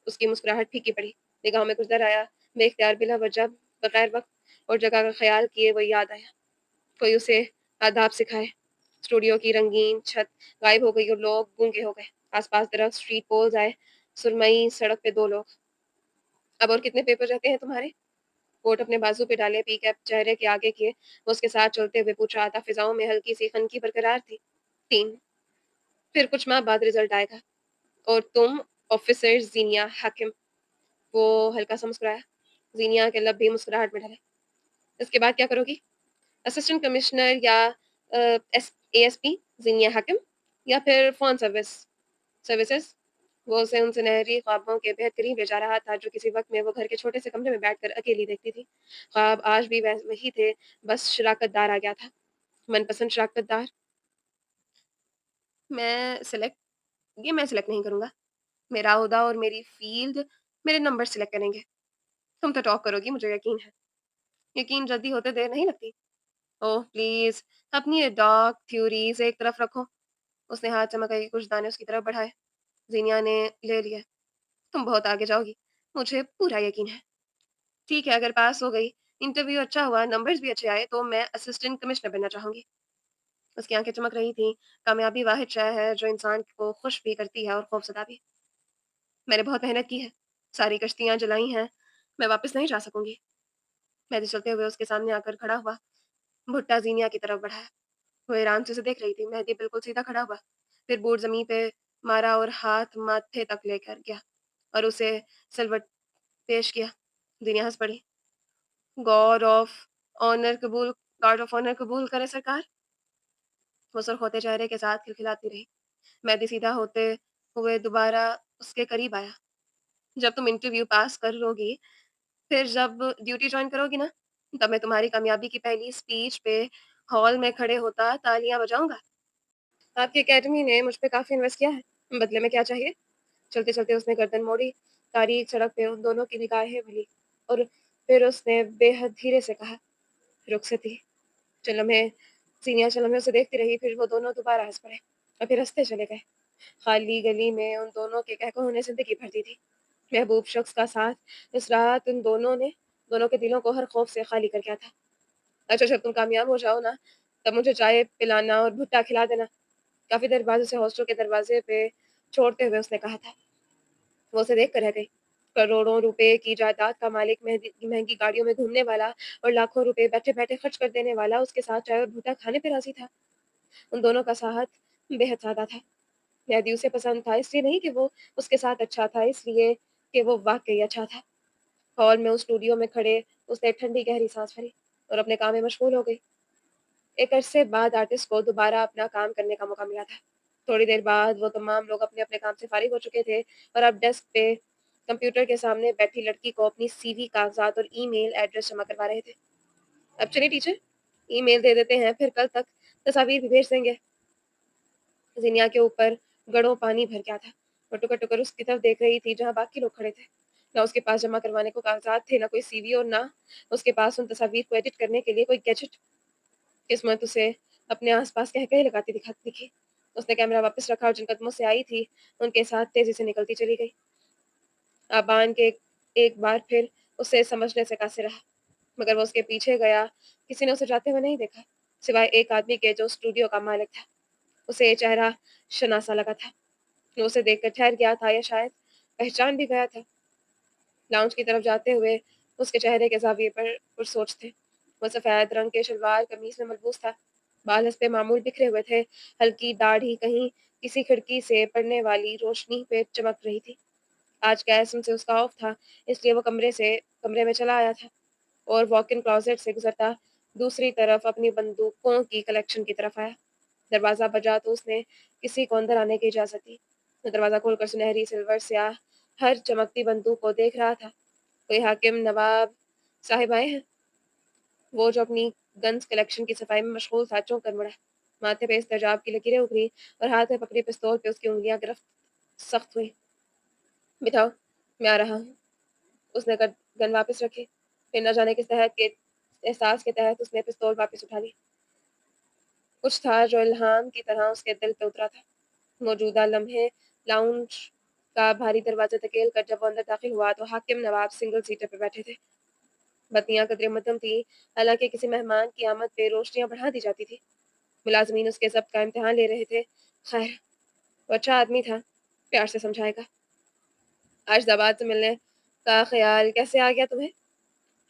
उसकी मुस्कुराहट फीकी पड़ी। निगाहों में कुछ डर आया। बेइख्तियार बिला वजह बगैर वक़्त और जगह का ख़्याल किए वो याद आया। कोई उसे आदाब सिखाए। स्टूडियो की रंगीन छत गायब हो गई और लोग गूंगे हो गए। आस-पास दरख्त, स्ट्रीट पोल्स आए। सुरमई सड़क पे 2 लोग। "अब और कितने पेपर रहते हैं तुम्हारे?" कोट अपने बाजू पे डाले, पी कैप चेहरे के आगे किए, वो उसके साथ चलते हुए पूछ रहा था। फिज़ाओं में हल्की-सी खनकी बरकरार थी। 3। फिर कुछ माह बाद रिज़ल्ट आएगा। और तुम ऑफ़िसर ज़ीनिया हाकिम। वो हल्का-सा मुस्कुराया। ज़ीनिया के लब भी मुस्कुराहट में ढले। "इसके बाद क्या करोगी?" "असिस्टेंट कमिश्नर या एस एएसपी ज़ीनिया हाकिम या फिर फ़ॉरेन सर्विसेज़।" वो उसे उन सुनहरी ख्वाबों के बेहद करीब ले जा रहा था, जो किसी वक़्त में वो घर के छोटे से कमरे में बैठकर अकेली देखती थी। ख्वाब आज भी वही थे, बस शराकतदार आ गया था। मनपसंद शराकतदार, मैं सेलेक्ट मैं सेलेक्ट नहीं करूँगा। मेरा ओहदा और मेरी फ़ील्ड मेरे नंबर सेलेक्ट करेंगे। तुम तो टॉप करोगी, मुझे यकीन है। यकीन जल्दी होते देर नहीं लगती। ओह प्लीज़, अपनी ये डार्क थ्योरीज़ एक तरफ रखो। उसने हाथ चमका के कुछ दाने उसकी तरफ बढ़ाए। ज़ीनिया ने ले लिए। तुम बहुत आगे जाओगी, मुझे पूरा यकीन है। ठीक है, अगर पास हो गई, इंटरव्यू अच्छा हुआ, नंबर्स भी अच्छे आए, तो मैं असिस्टेंट कमिश्नर बनना चाहूँगी। उसकी आँखें चमक रही थीं। कामयाबी वाहिद शय है जो इंसान को खुश भी करती है और खौफज़दा भी। मैंने बहुत मेहनत की है, सारी कश्तियाँ जलाई हैं, मैं वापस नहीं जा सकूँगी। मेहदी चलते हुए उसके सामने आकर खड़ा हुआ, भुट्टा ज़ीनिया की तरफ बढ़ाया। वो हैरान से उसे देख रही थी। मेहदी बिल्कुल सीधा खड़ा हुआ, फिर बूट ज़मीन पे मारा और हाथ माथे तक लेकर गया और उसे सिलवट पेश किया। ज़ीनिया हँस पड़ी। गॉड ऑफ ऑनर कबूल गार्ड ऑफ ऑनर कबूल करें सरकार। वो सुर्ख होते चेहरे के साथ खिलखिलाती रही। मेहदी सीधा होते हुए दोबारा उसके करीब आया। जब तुम इंटरव्यू पास कर लोगी, फिर जब ड्यूटी ज्वाइन करोगी ना, तब मैं तुम्हारी कामयाबी की पहली स्पीच पे हॉल में खड़े होता तालियां बजाऊंगा। आपकी एकेडमी ने मुझ पे काफी इन्वेस्ट किया है, बदले में क्या चाहिए? चलते चलते उसने गर्दन मोड़ी। तारीख सड़क पे उन दोनों की निगाहें मिली और फिर उसने बेहद धीरे से कहा, रुखसती। चलो मैं सीनियर चलो मैं उसे देखती रही, फिर वो दोनों दोबारा हंस पड़े और फिर हंसते चले गए। खाली गली में उन दोनों के कहकों ने जिंदगी भर दी थी। महबूब शख्स का साथ इस रात उन दोनों के दिलों को हर खौफ से खाली कर गया था। अच्छा जब तुम कामयाब हो जाओ ना, तब मुझे चाय पिलाना और भुट्टा खिला देना। काफी देर बाद उसे हॉस्टल के दरवाजे पे छोड़ते हुए उसने कहा था। वो उसे देख कर रह गई। करोड़ों रुपए की जायदाद का मालिक, महंगी गाड़ियों में घूमने वाला और लाखों रुपए बैठे बैठे खर्च कर देने वाला, उसके साथ चाय और भुट्टा खाने पे राजी था। उन दोनों का साहत बेहद सादा था। मेहदी उसे पसंद था, इसलिए नहीं कि वो उसके साथ अच्छा था, इसलिए कि वो वाकई अच्छा था। हॉल में उस स्टूडियो में खड़े उसने ठंडी गहरी सांस भरी और अपने काम में मशगूल हो गई। एक अरसे बाद आर्टिस्ट को दोबारा अपना काम करने का मौका मिला था। थोड़ी देर बाद वो तमाम लोग अपने अपने काम से फारिग हो चुके थे और अब डेस्क पे कंप्यूटर के सामने बैठी लड़की को अपनी सीवी, कागजात और ईमेल एड्रेस जमा करवा रहे थे। अब चलिए टीचर, ईमेल दे देते हैं, फिर कल तक तस्वीर भी भेज देंगे। जिनिया के ऊपर गड़ों पानी भर गया था। वो टुकर टुकर उसकी तरफ देख रही थी जहाँ बाकी लोग खड़े थे। ना उसके पास जमा करवाने को कागजात थे, ना कोई सीवी और ना उसके पास उन तस्वीर को एडिट करने के लिए कोई गैजेट। किस्मत उसे अपने आसपास कह लगाती दिखी। उसने कैमरा वापस रखा और जिन कदमों से आई थी उनके साथ तेजी से निकलती चली गई। आबान के एक बार फिर उसे समझने से कासिर रहा, मगर वो उसके पीछे गया। किसी ने उसे जाते हुए नहीं देखा, सिवाय एक आदमी के जो स्टूडियो का मालिक था। उसे ये चेहरा शनासा लगा था। वो उसे देखकर ठहर गया था या शायद पहचान भी गया था। लाउंज की तरफ जाते हुए उसके चेहरे के ज़ाविये पर पुरसोच थे। वो सफ़ेद रंग के शलवार कमीज में मलबूस था। बाल हंसपे मामूल बिखरे हुए थे। हल्की दाढ़ी कहीं किसी खिड़की से पड़ने वाली रोशनी पे चमक रही थी। आज कैसम से उसका ऑफ था, इसलिए वो कमरे में चला आया था और वॉक इन क्लोजेट से गुजरता दूसरी तरफ अपनी बंदूकों की कलेक्शन की तरफ आया। दरवाज़ा बजा तो उसने किसी को अंदर आने की इजाज़त दी। वो दरवाज़ा खोलकर सुनहरी सिल्वर स्याह हर चमकती बंदूक को देख रहा था। कोई हाकिम नवाब साहिब आए हैं? वो जो अपनी गन्स कलेक्शन की सफाई में मशगूल था चौंक कर मुड़ा। माथे पे इस्तेजाब की लकीरें उभरी और हाथ में पकड़ी पिस्तौल पे उसकी उंगलियां गिरफ्त सख्त हुई। बिठाओ, मैं आ रहा हूँ। उसने गन वापस रखी। फिर न जाने किस तहत के एहसास के तहत उसने पिस्तौल वापस उठा ली। कुछ था जो इल्हाम की तरह उसके दिल पे उतरा था। मौजूदा लम्हे लाउंज का भारी दरवाजा धकेल कर जब वो अंदर दाखिल हुआ तो हाकिम नवाब सिंगल सीटर पे बैठे थे। बत्तियां कदरे मध्यम थी, हालांकि किसी मेहमान की आमद पे रोशनियां बढ़ा दी जाती थी। मुलाजमीन उसके जब्त का इम्तिहान ले रहे थे। खैर, वो अच्छा आदमी था, प्यार से समझाएगा। आज दामाद से मिलने का ख्याल कैसे आ गया तुम्हें?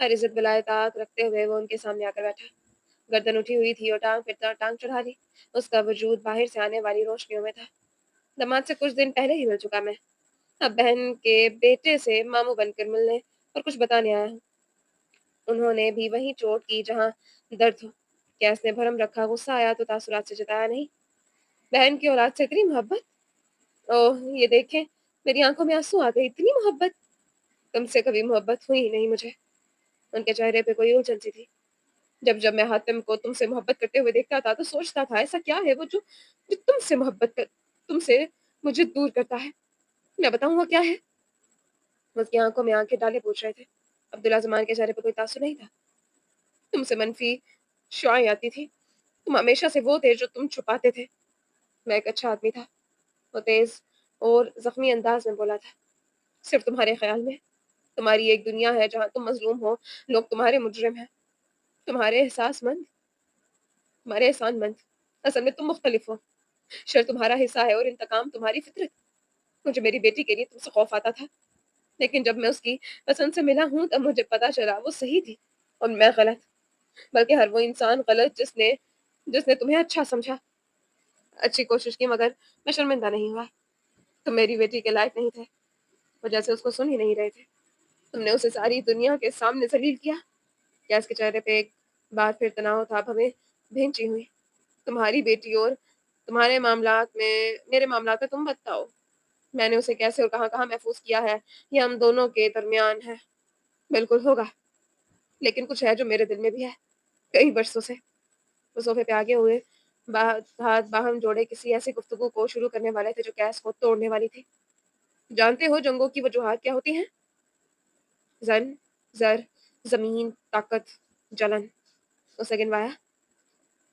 हर इज्जत बिलाए ताक रखते हुए वो उनके सामने आकर बैठा। गर्दन उठी हुई थी और टांग फिर टांग चढ़ा ली। उसका वजूद बाहर से आने वाली रोशनियों में था। दामाद से कुछ दिन पहले ही मिल चुका मैं। अब बहन के बेटे से मामू बनकर मिलने और कुछ बताने आया हूँ। उन्होंने भी वही चोट की जहाँ दर्द हो। गैस ने भरम रखा। गुस्सा आया तो तासुरात से जताया नहीं। बहन की औलाद से इतनी मोहब्बत। ओह ये देखें, मेरी आँखों में आँसू आ गए, इतनी मोहब्बत! तुमसे कभी मोहब्बत हुई ही नहीं मुझे। उनके चेहरे पे कोई उलझन सी थी। जब-जब मैं हातिम को तुमसे मोहब्बत करते हुए देखता था, तो सोचता था ऐसा क्या है वो जो जो तुमसे मुझे दूर करता है? मैं बताऊँ वो क्या है? वो उसकी आँखों में आँखें डाले पूछ रहे थे। अब्दुल्ला ज़मान के चेहरे पे कोई तासुर नहीं था। तुमसे मनफ़ी शुआएँ आती थी। तुम हमेशा से वो थे जो तुम छुपाते थे। मैं एक अच्छा आदमी था। वो तेज़ और ज़ख्मी अंदाज़ में बोला था। सिर्फ़ तुम्हारे ख़्याल में। तुम्हारी एक दुनिया है जहाँ तुम मज़लूम हो, लोग तुम्हारे मुजरिम हैं। तुम्हारे एहसासमंद, तुम्हारे एहसानमंद। असल में तुम मुख्तलिफ़ हो। शर तुम्हारा हिस्सा है और इंतकाम तुम्हारी फ़ितरत। मुझे मेरी बेटी के लिए तुमसे खौफ़ आता था। लेकिन जब मैं उसकी पसंद से मिला हूँ, तब मुझे पता चला वो सही थी और मैं गलत। बल्कि हर वो इंसान गलत जिसने जिसने तुम्हें अच्छा समझा। अच्छी कोशिश की मगर मैं शर्मिंदा नहीं हुआ। तुम मेरी बेटी के लायक नहीं थे। वो जैसे उसको सुन ही नहीं रहे थे। तुमने उसे सारी दुनिया के सामने ज़लील किया। गैस के चेहरे पे एक बार फिर तनाव था, भवें भेंची हुई। तुम्हारी बेटी और तुम्हारे मामलात में मेरे मामलात में तुम बताओ। मैंने उसे कैसे और कहाँ-कहाँ महफ़ूज़ किया है, ये हम दोनों के दरमियान है। बिल्कुल होगा, लेकिन कुछ है जो मेरे दिल में भी है, कई बरसों से। वो सोफ़े पे आगे हुए, बा हाथ बाहम जोड़े किसी ऐसी गुफ्तगू को शुरू करने वाले थे जो गैस को तोड़ने वाली थी। जानते हो जंगों की वजूहात क्या होती हैं? ज़न, ज़र, ज़मीन, ताकत, जलन। उसे गिनवाया।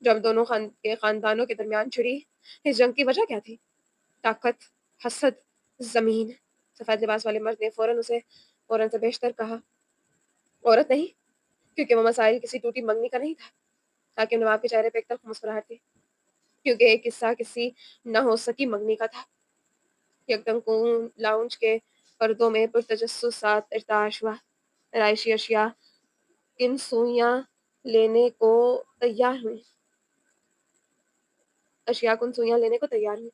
जब दोनों ख़ानदानों के दरमियान छिड़ी, इस जंग की वजह क्या थी? ताकत, हसद, ज़मीन। सफ़ेद लिबास वाले मर्द ने फ़ौरन से बेशतर कहा, औरत नहीं, क्योंकि वो मसाइल किसी टूटी मंगनी का नहीं था। हाकिम नवाब के चेहरे पे एक तल्ख़ मुस्कुराहट थी, क्योंकि एक किस्सा किसी न हो सकी मंगनी का था। यकदम लाउंज के पर्दों में पुरतजस्सुस सा इर्ताश हुआ। रहायशी अशिया किन सुइयाँ लेने को तैयार हुईं। अशिया कुन सुइयाँ लेने को तैयार हुईं।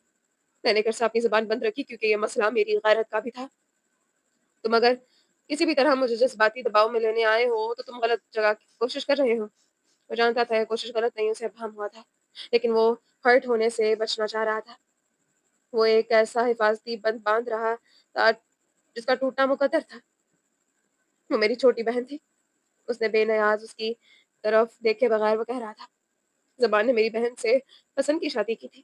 मैंने फिर से अपनी ज़ुबान बंद रखी क्योंकि ये मसला मेरी गैरत का भी था। तुम अगर किसी भी तरह मुझे जज़्बाती दबाव में लेने आए हो, तो तुम गलत जगह की कोशिश कर रहे हो। वो जानता था ये कोशिश गलत नहीं, उसे अबहम हुआ था। लेकिन वो हर्ट होने से बचना चाह रहा था। वो एक ऐसा हिफ़ाज़ती बंध बाँध रहा था, जिसका टूटना मुक़द्दर था। वो मेरी छोटी बहन थी। उसने बेनियाज़ उसकी तरफ देखे बगैर वो कह रहा था। ज़बान ने मेरी बहन से पसंद की शादी की थी।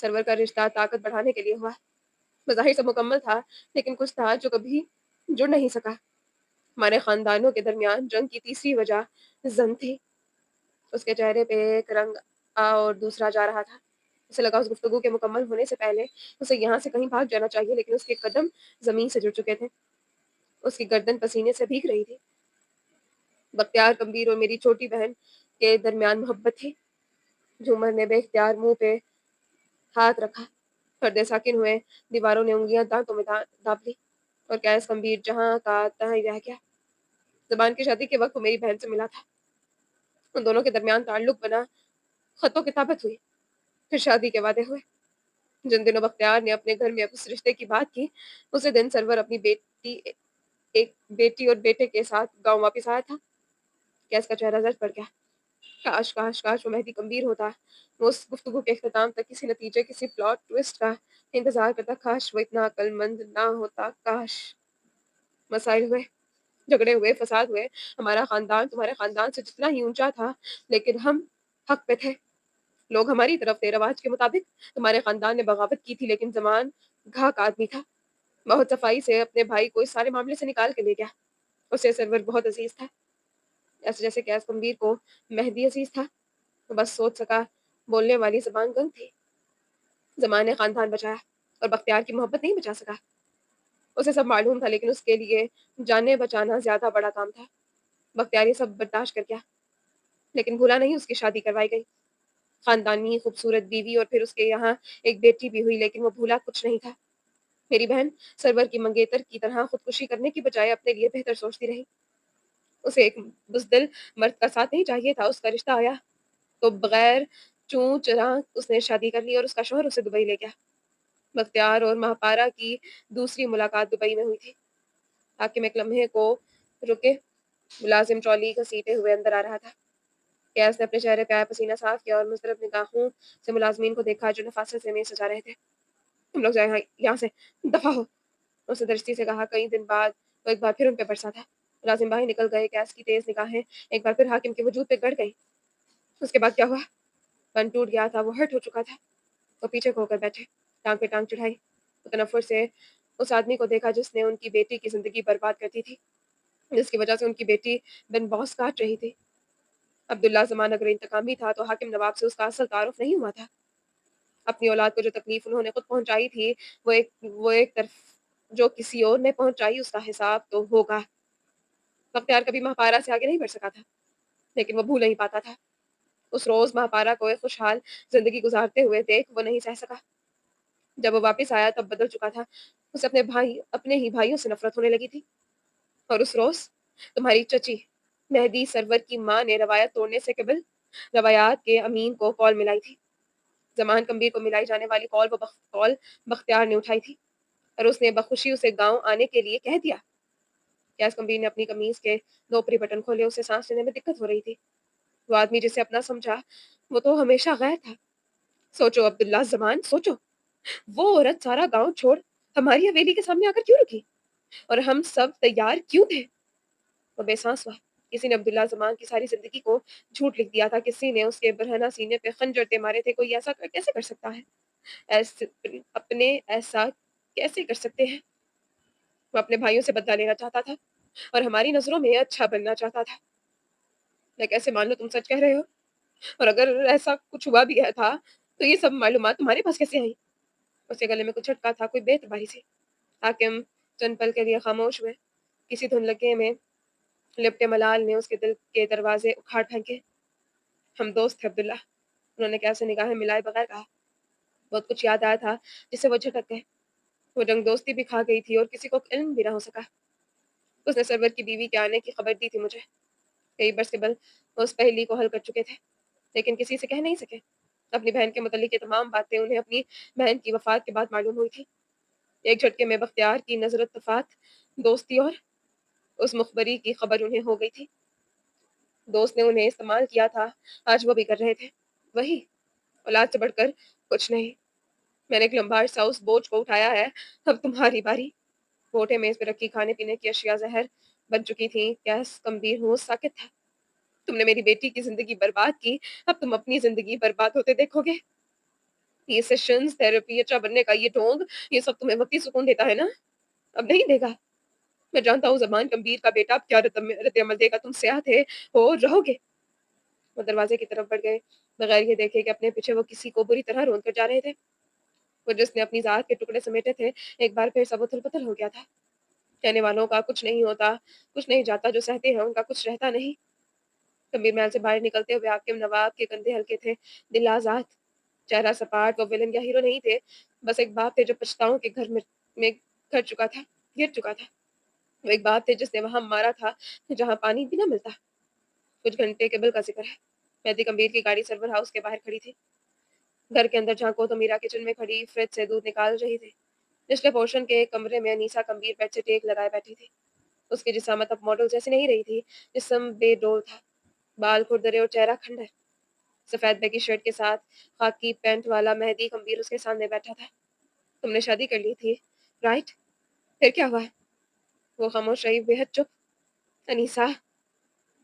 सरवर का रिश्ता ताकत बढ़ाने के लिए हुआ। मज़ाहिर सब मुकम्मल था, लेकिन कुछ था जो कभी जुड़ नहीं सका। हमारे ख़ानदानों के दरमियान जंग की तीसरी वजह ज़न थी। उसके चेहरे पे एक रंग आ और दूसरा जा रहा था। उसे लगा उस गुफ्तगू के मुकम्मल होने से पहले उसे यहाँ से कहीं भाग जाना चाहिए, लेकिन उसके कदम ज़मीन से जुड़ चुके थे। उसकी गर्दन पसीने से भीग रही थी। बख्तियार कबीर और मेरी छोटी बहन के दरमियान मोहब्बत थी। झूमर ने बेख्तियार मुँह पे हाथ रखा। पर्दे साकिन हुए, दीवारों ने उँगलियाँ दाँतों में दाँत ली और गैस गंभीर जहाँ का तहाँ ही रह गया। ज़ुबान की शादी के वक़्त वो मेरी बहन से मिला था। उन दोनों के दरमियान ताल्लुक बना, ख़तो-किताबत हुई, फिर शादी के वादे हुए। जिन दिनों बख्तियार ने अपने घर में उस रिश्ते की बात की, उसी दिन सरवर अपनी एक बेटी और बेटे के साथ गाँव वापिस आया था। गैस का चेहरा जर्द पड़ गया। काश काश काश वो मेहदी गंभीर होता। वो उस गुफ्तगू के इख्तिताम तक किसी नतीजे, किसी प्लॉट ट्विस्ट का इंतज़ार करता। काश वो इतना अक्लमंद ना होता, काश। मसाइल हुए, झगड़े हुए, फ़साद हुए। हमारा ख़ानदान तुम्हारे ख़ानदान से जितना ही ऊँचा था, लेकिन हम हक़ पे थे। लोग हमारी तरफ थे, रवाज के मुताबिक। तुम्हारे ख़ानदान ने बगावत की थी, लेकिन ज़मान घाक आदमी था। बहुत सफ़ाई से अपने भाई को इस सारे मामले से निकाल के ले गया। उसे सरवर बहुत अज़ीज़ था। ऐसे जैसे गैस गंभीर को मेहदी अज़ीज़ था। वो बस सोच सका, बोलने वाली ज़बान गंग थी। ज़मान ने ख़ानदान बचाया और बख्तियार की मोहब्बत नहीं बचा सका। उसे सब मालूम था, लेकिन उसके लिए जानें बचाना ज़्यादा बड़ा काम था। बख्तियार ये सब बर्दाश्त कर गया, लेकिन भूला नहीं उसकी शादी करवाई गई। ख़ानदानी खूबसूरत बीवी और फिर उसके यहाँ एक बेटी भी हुई, लेकिन वो भूला कुछ नहीं था। मेरी बहन सरवर की मंगेतर की तरह खुदकुशी करने की बजाय अपने लिए बेहतर सोचती रही। उसे एक बुज़दिल मर्द का साथ नहीं चाहिए था। उसका रिश्ता आया तो बगैर चूँ-चराह उसने शादी कर ली और उसका शौहर उसे दुबई ले गया। बख्तियार और महापारा की दूसरी मुलाकात दुबई में हुई थी। हाकिम एक लम्हे को रुके, मुलाज़िम ट्रॉली घसीटे हुए अंदर आ रहा था। गैस ने अपने चेहरे पे आया पसीना साफ किया और मुज़तरब निगाहों से मुलाज़िमीन को देखा जो नफ़ासत से मेज़ सजा रहे थे। तुम लोग जाओ यहाँ यहाँ से, दफ़ा हो। उसने दृष्टि से कहा। कई दिन बाद वो एक बार फिर उन पे बरसा था। लाजिम बाहर निकल गए। गैस की तेज निगाहें एक बार फिर हाकिम के वजूद पे गड़ गई। उसके बाद क्या हुआ? बन टूट गया था, वो हर्ट हो चुका था। वो पीछे को होकर बैठे, टांग पे टांग चढ़ाई। वो तनफ्फुर से उस आदमी को देखा जिसने उनकी बेटी की जिंदगी बर्बाद कर दी थी, जिसकी वजह से उनकी बेटी बिन बॉस काट रही थी। अब्दुल्ला ज़मान अगर इंतकामी था तो हाकिम नवाब से उसका असल तारुफ नहीं हुआ था। अपनी औलाद को जो तकलीफ उन्होंने खुद पहुंचाई थी, वो एक तरफ जो किसी और ने पहुंचाई, उसका हिसाब तो होगा। बख्तियार कभी महापारा से आगे नहीं बढ़ सका था, लेकिन वो भूल नहीं पाता था। उस रोज महापारा को एक खुशहाल जिंदगी गुजारते हुए देख वो नहीं सह सका। जब वो वापस आया तब बदल चुका था। उसे अपने ही भाइयों से नफरत होने लगी थी। और उस रोज तुम्हारी चची मेहदी सरवर की माँ ने रवायत तोड़ने से कबल रवायात के अमीन को कॉल मिलाई थी। जमान कम्बीर को मिलाई जाने वाली कॉल बख्तियार ने उठाई थी, और उसने बखुशी उसे गांव आने के लिए कह दिया। गैस कम्बीर ने अपनी कमीज के दोपरी बटन खोले। उसे सांस लेने में दिक्कत हो रही थी। वो आदमी जिसे अपना समझा, वो तो हमेशा गैर था। सोचो अब्दुल्ला जमान, सोचो, वो औरत सारा गांव छोड़ हमारी हवेली के सामने आकर क्यों रुकी, और हम सब तैयार क्यों थे? वो बेसांस हुआ। किसी ने अब्दुल्ला जमान की सारी जिंदगी को झूठ लिख दिया था। किसी ने उसके बरहना सीने पे खंजर दे मारे थे। कोई ऐसा कैसे कर सकता है? ऐसे अपने ऐसा कैसे कर सकते हैं? वो अपने भाइयों से बदला लेना चाहता था और हमारी नजरों में अच्छा बनना चाहता था। मैं कैसे मान लूं तुम सच कह रहे हो? और अगर ऐसा कुछ हुआ भी है था, तो ये सब मालूमात तुम्हारे पास कैसे आई? उसके गले में कुछ झटका था, कोई बेतबारी से। हाकिम चंद पल के लिए खामोश हुए। किसी धुंधलके में लिपटे मलाल ने उसके दिल के दरवाजे उखाड़ फेंके। हम दोस्त थे अब्दुल्ला, उन्होंने कैसे निगाहें मिलाए बगैर कहा। बहुत कुछ याद आया था जिससे वो झटक गए। वो रंग दोस्ती भी खा गई थी और किसी को इल्म भी ना हो सका। उसने सरवर की बीवी के आने की खबर दी थी मुझे। कई बरस के बल वो उस पहेली को हल कर चुके थे, लेकिन किसी से कह नहीं सके। अपनी बहन के मुतल्लिक ये तमाम बातें उन्हें अपनी बहन की वफात के बाद मालूम हुई थी। एक झटके में बख्तियार की नजरत तफात, दोस्ती और उस मुखबरी की खबर उन्हें हो गई थी। दोस्त ने उन्हें इस्तेमाल किया था, आज वो भी कर रहे थे वही। औलाद से बढ़कर कुछ नहीं। मैंने एक लंबा अरसा उस बोझ को उठाया है, अब तुम्हारी बारी। कोठे मेज पे रखी खाने पीने की अशिया जहर बन चुकी थी। गैस गंभीर होश साकित था। तुमने मेरी बेटी की जिंदगी बर्बाद की, अब तुम अपनी जिंदगी बर्बाद होते देखोगे। ये सेशंस, थेरेपी, अच्छा बनने का ये ढोंग, ये सब तुम्हें वक्ती सुकून देता है ना? अब नहीं देगा। मैं जानता हूँ ज़मान गंभीर का बेटा अब क्या रद्द-अमल देगा। तुम स्याह थे, हो, रहोगे। वो दरवाजे की तरफ बढ़ गए, बगैर ये देखे कि अपने पीछे वो किसी को बुरी तरह रोंद कर जा रहे थे। वो जिसने अपनी ज़ात के टुकड़े समेटे थे, एक बार फिर सब उथल-पुथल हो गया था। कहने वालों का कुछ नहीं होता, कुछ नहीं जाता, जो सहते हैं उनका कुछ रहता नहीं। गंभीर महल से बाहर निकलते हुए हाकिम नवाब के कंधे हल्के थे, दिल आज़ाद, चेहरा सपाट। वो विलन या हीरो नहीं थे, बस एक बाप थे जो पछताओं के घर में घर चुका था, गिर चुका था। वो एक बाप थे जिसने वहां मारा था जहां पानी भी ना मिलता। कुछ घंटे केबल का जिक्र है। मेहदी गंभीर की गाड़ी सर्वर हाउस के बाहर खड़ी थी। घर के अंदर झांको तो मीरा किचन में खड़ी फ्रिज से दूध निकाल रही थी। निचले पोर्शन के एक कमरे में अनीसा गंभीर बेड से टेक लगाए बैठी थी। उसकी जिसामत अब मॉडल जैसी नहीं रही थी। जिस्म बेडोल था, बाल खुरदरे और चेहरा खंडर। सफेद बैगी शर्ट के साथ खाकी पैंट वाला मेहदी गंभीर उसके सामने बैठा था। तुमने शादी कर ली थी, राइट? फिर क्या हुआ? वो खामोश रही, बेहद चुप। अनीसा,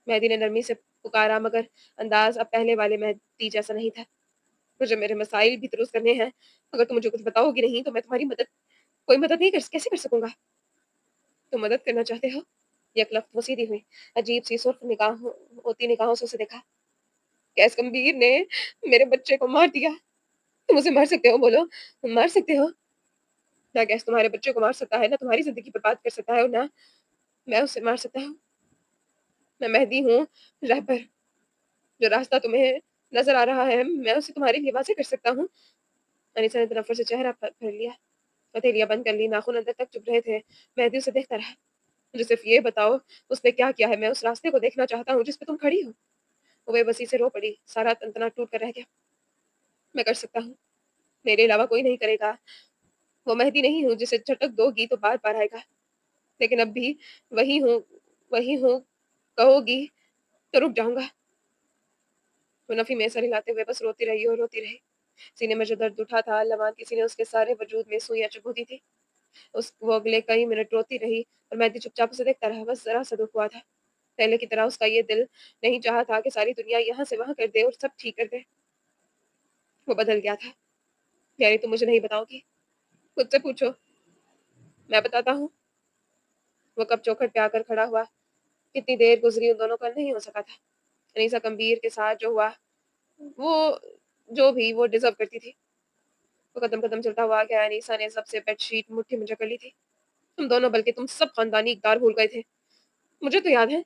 मेहदी ने नरमी से पुकारा, मगर अंदाज अब पहले वाले मेहदी जैसा नहीं था। मुझे मेरे मसाइल भी दुरुस्त करने हैं। अगर तुम मुझे कुछ बताओगी नहीं तो मैं तुम्हारी कोई मदद नहीं कैसे कर सकूंगा? तुम मदद करना चाहते हो? यकलफ्त वो सीधी हुई, अजीब सी सुर्ख निगाहों से उसे देखा। कैस गंभीर ने मेरे बच्चे को मार दिया। तुम उसे मार सकते हो, बोलो, मार सकते हो? ना गैस तुम्हारे बच्चे को मार सकता है, ना तुम्हारी जिंदगी बर्बाद कर सकता है, और ना मैं उसे मार सकता हूँ। मैं मेहदी हूँ, रहबर। जो रास्ता तुम्हें नजर आ रहा है, मैं उसे तुम्हारे लिए वाज़ेह कर सकता हूँ। अनीसा ने तनफ्फुर से चेहरा फेर लिया, हथेलियां बंद कर ली, नाखून अंदर तक चुभ रहे थे। मेहदी उसे देखता रहा। मुझे सिर्फ ये बताओ, उसने क्या किया है? मैं उस रास्ते को देखना चाहता हूँ जिस पे तुम खड़ी हो। वो बेबसी से रो पड़ी, सारा तंतना टूट कर रह गया। मैं कर सकता हूँ, मेरे अलावा कोई नहीं करेगा। वो मेहदी नहीं हूँ जिसे झटक दोगी तो बार बार आएगा, लेकिन अब भी वही हूँ, वही हूँ। कहोगी तो रुक जाऊंगा। वो नफी में सर हिलाते हुए बस रोती रही और रोती रही। सीने में जो दर्द उठा था, लम्हात किसी ने उसके सारे वजूद में सुइयां चुभो दी थी। وہ اگلے کئی منٹ روتی رہی اور مہدی چپ چاپ اسے دیکھتا رہا، بس ذرا سا دکھ ہوا تھا۔ پہلے کی طرح اس کا یہ دل نہیں چاہا تھا کہ ساری دنیا یہاں سے وہاں کر دے اور سب ٹھیک کر دے۔ وہ بدل گیا تھا۔ یعنی تم مجھے نہیں بتاؤ گی؟ خود سے پوچھو، میں بتاتا ہوں۔ وہ کب چوکھٹ پہ آ کر کھڑا ہوا۔ کتنی دیر گزری ان دونوں کا نہیں ہو سکا تھا۔ انیسا کمبیر کے ساتھ جو ہوا وہ جو بھی وہ ڈیزرو کرتی تھی۔ وہ قدم قدم چلتا ہوا گیا۔ انیسا نے سب سے بیڈ شیٹ مٹھی میں جکڑ لی تھی۔ تم دونوں بلکہ تم سب خاندانی اقدار بھول گئے تھے۔ مجھے تو یاد ہے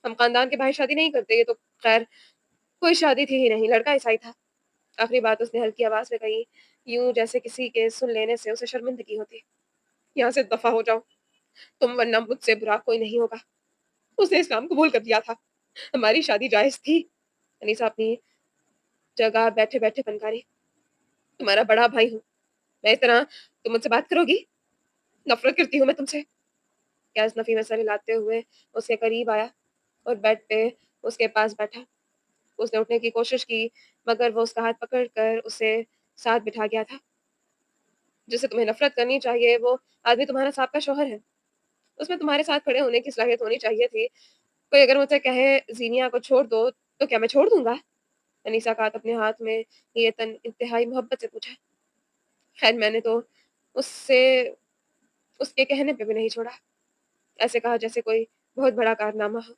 ہم خاندان کے باہر شادی نہیں کرتے، یہ تو خیر کوئی شادی تھی ہی نہیں، لڑکا عیسائی تھا۔ آخری بات اس نے ہلکی آواز میں کہی، یوں جیسے کسی کے سن لینے سے اسے شرمندگی ہوتی۔ یہاں سے دفع ہو جاؤ تم، ورنہ مجھ سے برا کوئی نہیں ہوگا۔ اس نے اسلام قبول کر لیا تھا، ہماری شادی جائز تھی۔ انیسا اپنی جگہ بیٹھے بیٹھے پنکاری، تمہارا بڑا بھائی ہوں میں، اس طرح تم مجھ سے بات کرو گی؟ نفرت کرتی ہوں میں تم سے۔ گیس نفی میں سر ہلاتے ہوئے اس کے قریب آیا اور بیڈ پہ اس کے پاس بیٹھا۔ اس نے اٹھنے کی کوشش کی مگر وہ اس کا ہاتھ پکڑ کر اسے ساتھ بٹھا گیا تھا۔ جسے تمہیں نفرت کرنی چاہیے وہ آدمی تمہارا سابقہ شوہر ہے، اس میں تمہارے ساتھ کھڑے ہونے کی صلاحیت ہونی چاہیے تھی۔ کوئی اگر مجھ سے کہے زینیا کو چھوڑ دو تو کیا میں چھوڑ دوں گا؟ انیسا کا ہاتھ اپنے ہاتھ میں یہ تن انتہائی محبت سے پوچھا۔ خیر میں نے تو اس سے اس کے کہنے پہ بھی نہیں چھوڑا، ایسے کہا جیسے کوئی بہت بڑا کارنامہ ہو۔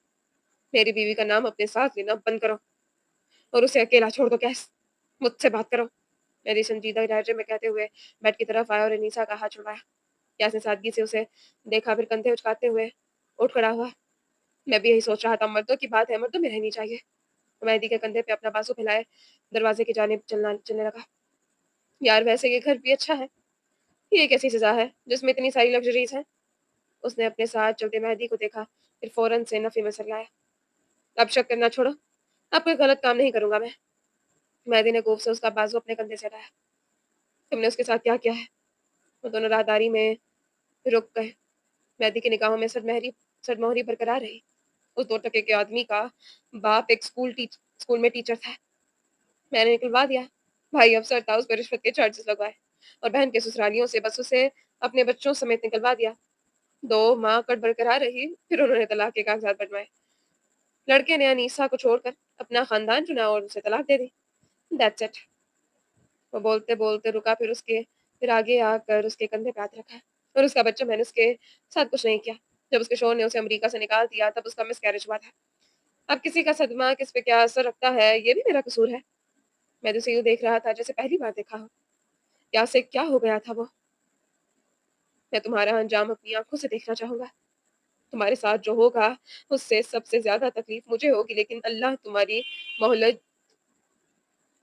میری بیوی کا نام اپنے ساتھ لینا بند کرو اور اسے اکیلا چھوڑ دو کیس، مجھ سے بات کرو۔ میری سنجیدہ لہجے میں کہتے ہوئے بیڈ کی طرف آیا اور انیسا کا ہاتھ چھڑوایا۔ یاس نے سادگی سے اسے دیکھا، پھر کندھے اچکاتے ہوئے اٹھ کھڑا ہوا۔ میں بھی یہی سوچ رہا تھا، مردوں کی بات ہے، مردوں میں رہنی چاہیے۔ مہدی کے کندھے پہ اپنا بازو پھیلائے دروازے کی جانب چلنے لگا۔ یار ویسے یہ گھر بھی اچھا ہے، یہ کیسی سزا ہے جس میں اتنی ساری لگژریز ہیں؟ اس نے اپنے ساتھ چلتے مہدی کو دیکھا، پھر فوراً سے نفی میں سر لایا۔ اب شک کرنا چھوڑو، اب کوئی غلط کام نہیں کروں گا میں۔ مہدی نے گوف سے اس کا بازو اپنے کندھے سے ہٹایا۔ تم نے اس کے ساتھ کیا کیا ہے؟ وہ دونوں راہداری میں رک گئے۔ مہدی کی نگاہوں میں سرمہری برقرار رہی۔ اس 2 ٹکے کے آدمی کا باپ ایک اسکول میں ٹیچر تھا، میں نے نکلوا دیا۔ بھائی افسر تھا، اس پہ رشوت کے چارجز لگوائے اور بہن کے سسرالیوں سے بس اسے اپنے بچوں سمیت نکلوا دیا۔ 2 ماہ کٹ برقرار رہی، پھر انہوں نے طلاق کے کاغذات بنوائے۔ لڑکے نے انیسا کو چھوڑ کر اپنا خاندان چنا اور اسے طلاق دے دی۔ That's it. وہ بولتے بولتے رکا، پھر آگے آ کر اس کے کندھے پہ ہاتھ رکھا۔ اور اس کا بچہ، میں نے اس کے ساتھ کچھ نہیں کیا۔ جب اس کے شوہر نے اسے امریکہ سے نکال دیا تب اس کا مس کیرج ہوا تھا۔ اب کسی کا صدمہ کس پہ کیا اثر رکھتا ہے یہ بھی میرا قصور ہے؟ میں تو اسے یوں دیکھ رہا تھا جیسے پہلی بار دیکھا ہو۔ یا سے کیا ہو گیا تھا وہ؟ میں تمہارا انجام اپنی آنکھوں سے دیکھنا چاہوں گا۔ تمہارے ساتھ جو ہوگا اس سے سب سے زیادہ تکلیف مجھے ہوگی، مہلت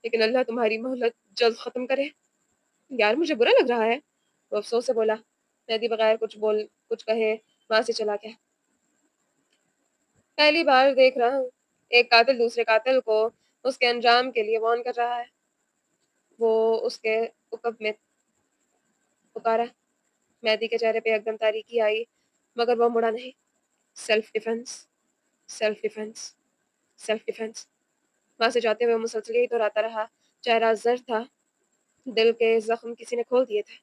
لیکن اللہ تمہاری مہلت جلد ختم کرے۔ یار مجھے برا لگ رہا ہے، وہ افسوس سے بولا۔ مہدی بغیر کچھ کہے وہاں سے چلا گیا۔ پہلی بار دیکھ رہا ہوں ایک قاتل دوسرے قاتل کو اس کے انجام کے لیے وارن کر رہا ہے۔ وہ اس کے عقب میں پکارا۔ مہدی کے چہرے پہ ایک دم تاریکی آئی مگر وہ مڑا نہیں۔ Self defence, self defence, self defence. وہاں سے جاتے ہوئے مسلسل یہی دہراتا رہا۔ چہرہ زرد تھا، دل کے زخم کسی نے کھول دیے تھے۔